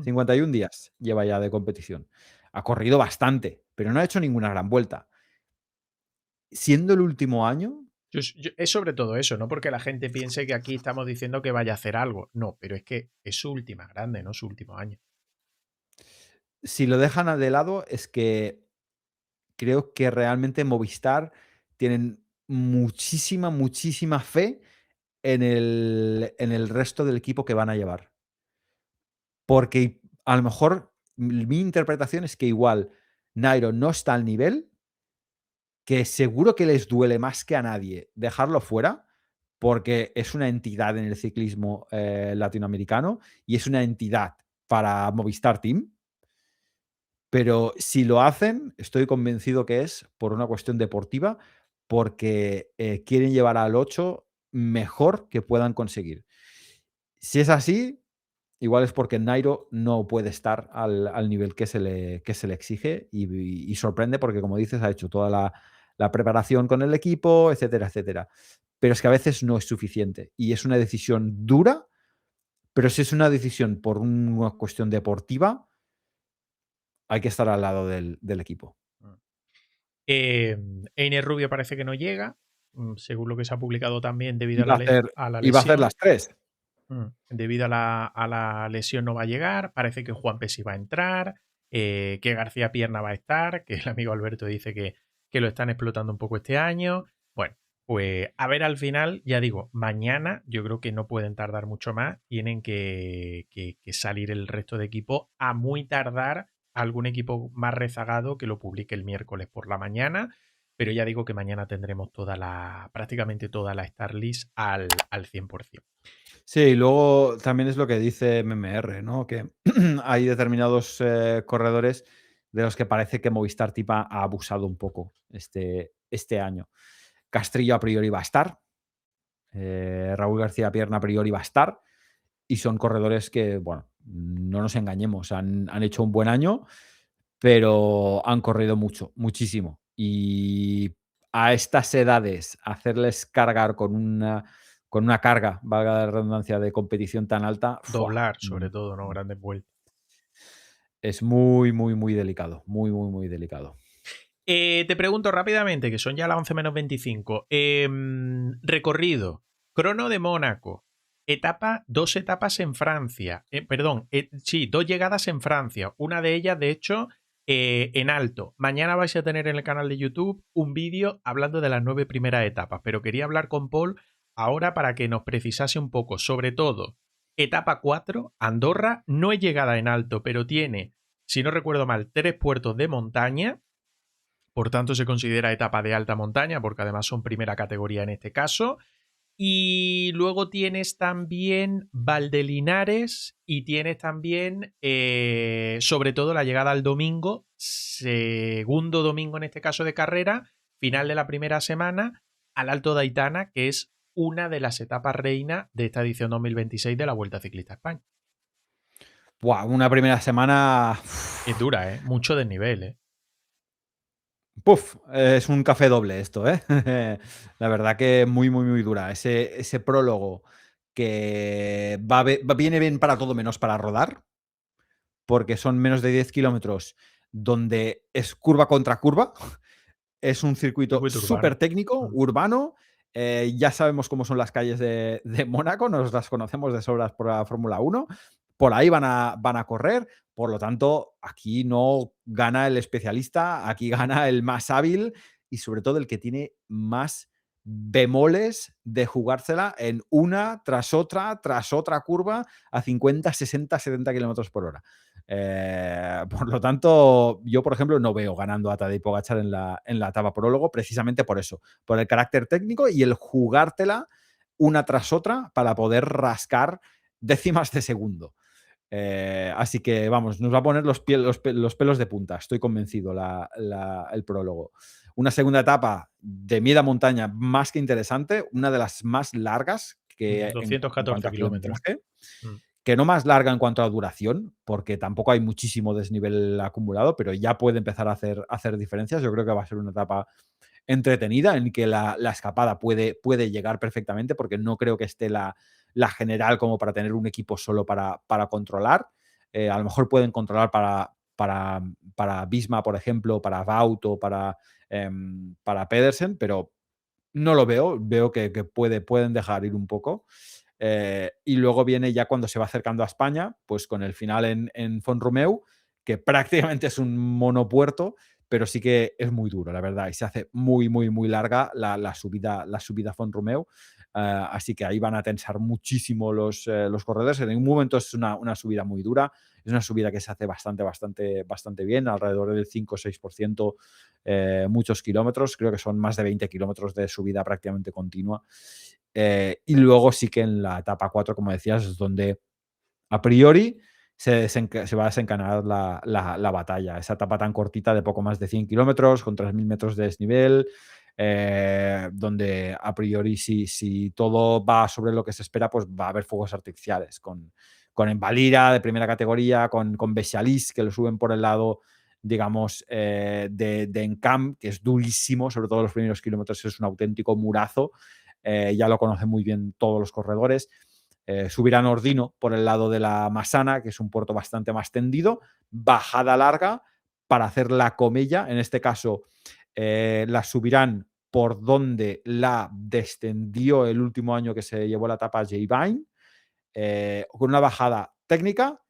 51 días lleva ya de competición. Ha corrido bastante, pero no ha hecho ninguna gran vuelta. Siendo el último año, Es sobre todo eso, no porque la gente piense que aquí estamos diciendo que vaya a hacer algo. No, pero es que es su última grande, no su último año. si lo dejan de lado, es que creo que realmente Movistar tienen muchísima, muchísima fe en el resto del equipo que van a llevar. Porque a lo mejor mi interpretación es que igual Nairo no está al nivel, que seguro que les duele más que a nadie dejarlo fuera, porque es una entidad en el ciclismo latinoamericano y es una entidad para Movistar Team. Pero si lo hacen, estoy convencido que es por una cuestión deportiva, porque quieren llevar al 8 mejor que puedan conseguir. Si es así, igual es porque Nairo no puede estar al nivel que se le exige y sorprende porque, como dices, ha hecho toda la preparación con el equipo, etcétera, etcétera. Pero es que a veces no es suficiente y es una decisión dura, pero si es una decisión por una cuestión deportiva, hay que estar al lado del equipo. Einer Rubio parece que no llega, según lo que se ha publicado también debido Y a va la, a hacer, a la y va a hacer lesión. las 3. Debido a la lesión no va a llegar. Parece que Juan Pesci va a entrar, que García Pierna va a estar, que el amigo Alberto dice que lo están explotando un poco este año. Bueno, pues a ver al final, ya digo, mañana yo creo que no pueden tardar mucho más. Tienen que salir el resto de equipo, a muy tardar algún equipo más rezagado que lo publique el miércoles por la mañana. Pero ya digo que mañana tendremos prácticamente toda la Star List al 100%. Sí, y luego también es lo que dice MMR, ¿no? Que hay determinados corredores de los que parece que Movistar Tipa ha abusado un poco este año. Castrillo a priori va a estar, Raúl García Pierna a priori va a estar, y son corredores que, bueno, no nos engañemos, han hecho un buen año, pero han corrido mucho, muchísimo. Y a estas edades, hacerles cargar con una carga, valga la redundancia, de competición tan alta, Doblar, sobre todo, ¿no? Grandes vueltas. es muy, muy, muy delicado. Muy, muy, muy delicado. Te pregunto rápidamente, que son ya las 11 menos 25. Recorrido. Crono de Mónaco. Dos etapas en Francia. Perdón, sí, 2 llegadas en Francia. Una de ellas, de hecho, en alto. Mañana vais a tener en el canal de YouTube un vídeo hablando de las 9 primeras etapas, pero quería hablar con Paul ahora para que nos precisase un poco. Sobre todo, etapa 4, Andorra, no es llegada en alto, pero tiene, si no recuerdo mal, 3 puertos de montaña. Por tanto, se considera etapa de alta montaña, porque además son primera categoría en este caso. Y luego tienes también Valdelinares y tienes también, sobre todo, la llegada al domingo, segundo domingo en este caso de carrera, final de la primera semana, al Alto de Aitana, que es una de las etapas reina de esta edición 2026 de la Vuelta Ciclista a España. Buah, una primera semana. Es dura, ¿eh? Mucho desnivel, ¿eh? Puf, es un café doble esto, ¿eh? La verdad que muy, muy, muy dura. Ese prólogo que viene bien para todo menos para rodar, porque son menos de 10 kilómetros donde es curva contra curva. Es un circuito Circuito súper urbano. técnico, urbano. Ya sabemos cómo son las calles de Mónaco, nos las conocemos de sobras por la Fórmula 1. Por ahí van a correr. Por lo tanto, aquí no gana el especialista, aquí gana el más hábil y sobre todo el que tiene más bemoles de jugársela en una tras otra curva a 50, 60, 70 kilómetros por hora. Por lo tanto, yo, por ejemplo, no veo ganando a Tadej Pogačar en la etapa prólogo, precisamente por eso, por el carácter técnico y el jugártela una tras otra para poder rascar décimas de segundo. Así que, vamos, nos va a poner los pelos de punta, estoy convencido, el prólogo. Una segunda etapa de media montaña más que interesante, una de las más largas que en cuanto 214 a kilómetros. kilometraje, que no más larga en cuanto a duración, porque tampoco hay muchísimo desnivel acumulado, pero ya puede empezar a hacer diferencias. Yo creo que va a ser una etapa entretenida en que la escapada puede llegar perfectamente, porque no creo que esté la general como para tener un equipo solo para controlar. A lo mejor pueden controlar para Visma, por ejemplo, para Wout o para Pedersen, pero no lo veo. Veo que pueden dejar ir un poco. Y luego viene ya cuando se va acercando a España, pues con el final en Font-Romeu, que prácticamente es un monopuerto, pero sí que es muy duro, la verdad, y se hace muy, muy, muy larga la subida a Font-Romeu. Así que ahí van a tensar muchísimo los corredores. En ningún momento es una subida muy dura, es una subida que se hace bastante, bastante, bastante bien, alrededor del 5 o 6%, muchos kilómetros, creo que son más de 20 kilómetros de subida prácticamente continua. Y luego sí que en la etapa 4, como decías, es donde a priori se va a desencadenar la batalla. Esa etapa tan cortita de poco más de 100 kilómetros, con 3.000 metros de desnivel, donde a priori si todo va sobre lo que se espera, pues va a haber fuegos artificiales, con Envalira de primera categoría, con Bechalis, que lo suben por el lado, digamos, de Encamp, que es durísimo, sobre todo los primeros kilómetros es un auténtico murazo. Ya lo conocen muy bien todos los corredores. Subirán Ordino por el lado de la Masana, que es un puerto bastante más tendido, bajada larga para hacer la comella. En este caso, la subirán por donde la descendió el último año que se llevó la etapa J. Vine, con una bajada técnica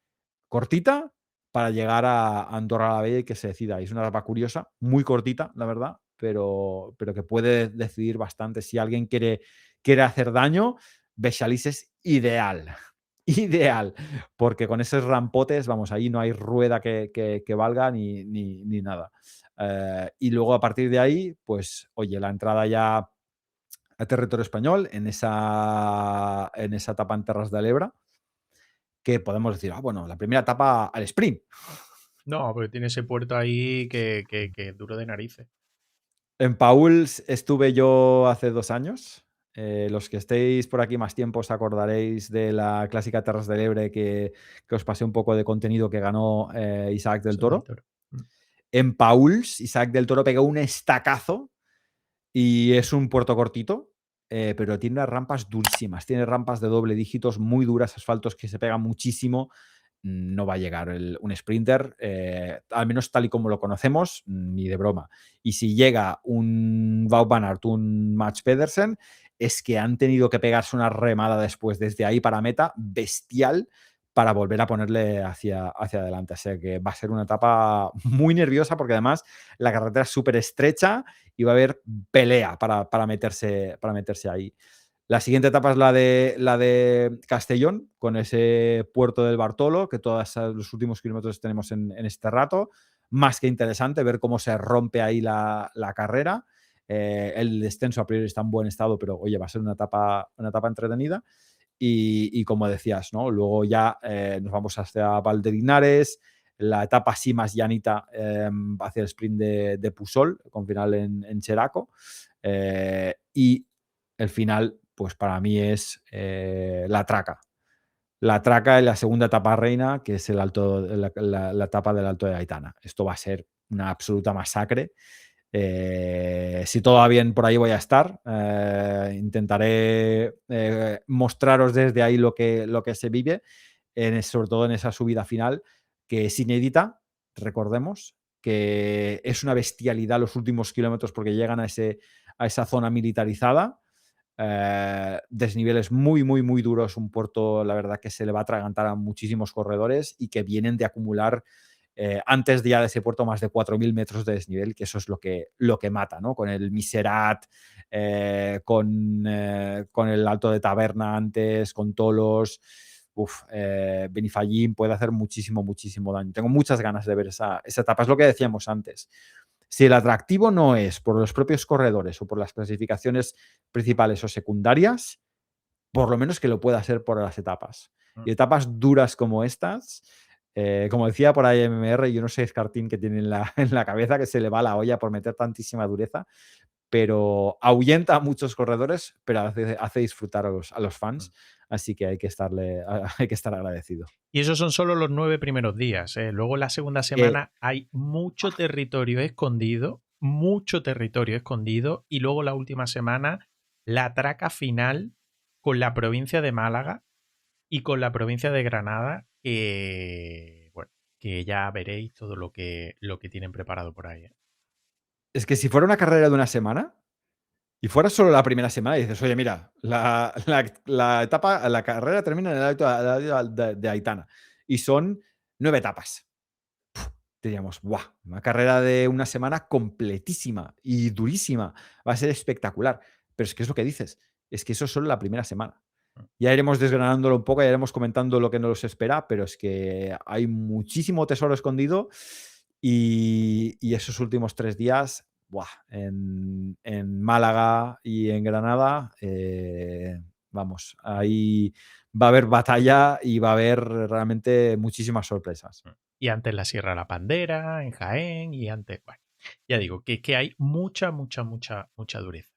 cortita para llegar a Andorra la Vella y que se decida. Es una etapa curiosa, muy cortita, la verdad, pero que puede decidir bastante. Si alguien quiere hacer daño, Bechalis es ideal. Ideal, porque con esos rampotes, vamos, ahí no hay rueda que valga ni nada. Y luego a partir de ahí, pues, oye, la entrada ya a territorio español en esa etapa en Terras de l'Ebre, que podemos decir, bueno, la primera etapa al sprint. No, porque tiene ese puerto ahí que es duro de narices. En Pauls estuve yo hace 2 años. Los que estéis por aquí más tiempo os acordaréis de la clásica Terras del Ebre que os pasé un poco de contenido que ganó Isaac del Eso del Toro. Toro. Mm. En Pauls, Isaac del Toro pegó un estacazo y es un puerto cortito, pero tiene unas rampas durísimas. Tiene rampas de doble dígitos muy duras, asfaltos que se pegan muchísimo. No va a llegar un sprinter, al menos tal y como lo conocemos, ni de broma. Y si llega un Wout van Aert, un Mats Pedersen, es que han tenido que pegarse una remada después desde ahí para meta bestial para volver a ponerle hacia adelante. O sea que va a ser una etapa muy nerviosa porque además la carretera es súper estrecha y va a haber pelea para meterse ahí. La siguiente etapa es la de Castellón, con ese puerto del Bartolo, que todos los últimos kilómetros tenemos en este rato. Más que interesante ver cómo se rompe ahí la carrera. El descenso a priori está en buen estado, pero oye, va a ser una etapa entretenida. Y como decías, ¿no? Luego ya nos vamos hacia Valderinares, la etapa así más llanita hacia el sprint de Pusol, con final en Cheraco. Y el final, pues para mí es la traca. La traca en la segunda etapa reina, que es la etapa del Alto de Aitana. Esto va a ser una absoluta masacre. Si todo va bien, por ahí voy a estar. Intentaré mostraros desde ahí lo que se vive, sobre todo en esa subida final, que es inédita, recordemos, que es una bestialidad los últimos kilómetros porque llegan a esa zona militarizada. Desniveles muy, muy, muy duros, un puerto, la verdad, que se le va a atragantar a muchísimos corredores y que vienen de acumular antes ya de ese puerto más de 4.000 metros de desnivel, que eso es lo que mata, ¿no? Con el Miserat, con el Alto de Taberna antes, con Tolos, Benifallim puede hacer muchísimo, muchísimo daño. Tengo muchas ganas de ver esa etapa, es lo que decíamos antes. Si el atractivo no es por los propios corredores o por las clasificaciones principales o secundarias, por lo menos que lo pueda ser por las etapas. Y etapas duras como estas, como decía por ahí MMR, yo no sé Escartín que tiene en la cabeza que se le va la olla por meter tantísima dureza, pero ahuyenta a muchos corredores, pero hace disfrutar a los fans, así que hay que estar agradecido. Y esos son solo los 9 primeros días. Luego la segunda semana hay mucho territorio escondido, y luego la última semana la traca final con la provincia de Málaga y con la provincia de Granada, que bueno, que ya veréis todo lo que tienen preparado por ahí. Es que si fuera una carrera de una semana y fuera solo la primera semana y dices, oye, mira, la etapa, la carrera termina en el Alto de Aitana y son 9 etapas. Diríamos, ¡buah! Una carrera de una semana completísima y durísima. Va a ser espectacular. Pero es que es lo que dices, es que eso es solo la primera semana. Ya iremos desgranándolo un poco, ya iremos comentando lo que nos espera, pero es que hay muchísimo tesoro escondido y esos últimos 3 días, ¡buah! En Málaga y en Granada, vamos, ahí va a haber batalla y va a haber realmente muchísimas sorpresas. Y antes la Sierra de la Pandera, en Jaén, y antes, bueno, ya digo, que hay mucha, mucha, mucha, mucha dureza.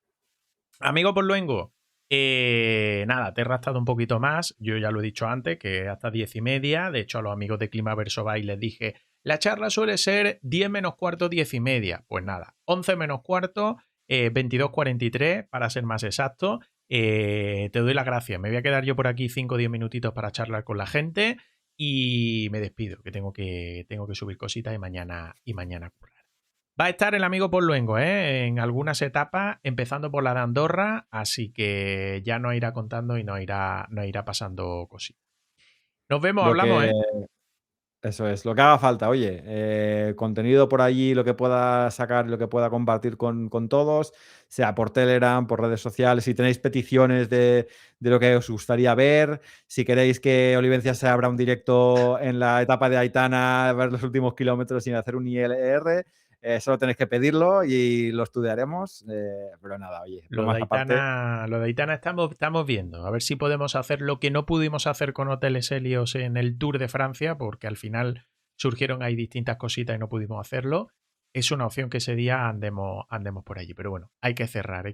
Amigo por luengo, nada, te he rastado un poquito más. Yo ya lo he dicho antes, que hasta 10:30. De hecho, a los amigos de Clima Verso Bay les dije, la charla suele ser 10 menos cuarto, 10:30. Pues nada, 11 menos cuarto, 22:43, para ser más exacto. Te doy las gracias. Me voy a quedar yo por aquí 5 o 10 minutitos para charlar con la gente y me despido, que tengo que subir cositas y mañana currar. Va a estar el amigo Paul Luengo, en algunas etapas, empezando por la de Andorra, así que ya nos irá contando y nos irá pasando cositas. Nos vemos, Lo hablamos, que ¿eh? Eso es, lo que haga falta. Oye, contenido por allí, lo que pueda sacar, lo que pueda compartir con todos, sea por Telegram, por redes sociales. Si tenéis peticiones de lo que os gustaría ver, si queréis que Olivencia se abra un directo en la etapa de Aitana, ver los últimos kilómetros sin hacer un ILR, solo tenéis que pedirlo y lo estudiaremos. Pero nada, oye, Lo bromas de aparte. Aitana estamos viendo. A ver si podemos hacer lo que no pudimos hacer con Hoteles Helios en el Tour de Francia, porque al final surgieron ahí distintas cositas y no pudimos hacerlo. Es una opción que ese día andemos por allí. Pero bueno, hay que cerrar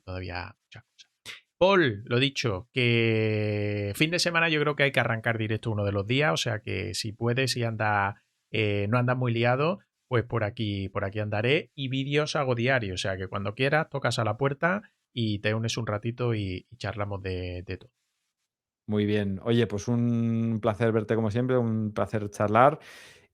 todavía muchas cosas. Paul, lo dicho, que fin de semana yo creo que hay que arrancar directo uno de los días, o sea que si puedes, si no andas muy liado, pues por aquí andaré y vídeos hago diario, o sea que cuando quieras tocas a la puerta y te unes un ratito y charlamos de todo. Muy bien. Oye, pues un placer verte como siempre, un placer charlar.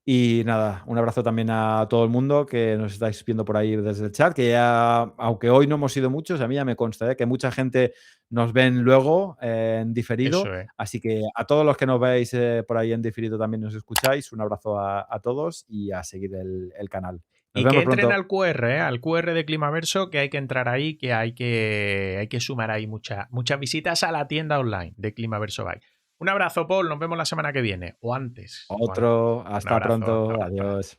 Y nada, un abrazo también a todo el mundo que nos estáis viendo por ahí desde el chat, que ya, aunque hoy no hemos sido muchos, a mí ya me consta, que mucha gente nos ven luego en diferido. Eso es. Así que a todos los que nos veis por ahí en diferido también nos escucháis. Un abrazo a todos y a seguir el canal. Nos Y que vemos entren pronto. al QR, al QR de Climaverso, que hay que entrar ahí, que hay que sumar ahí muchas visitas a la tienda online de Climaverso Bike. Un abrazo, Paul. Nos vemos la semana que viene. O antes. Otro, Un hasta abrazo, pronto. hasta ahora. Adiós.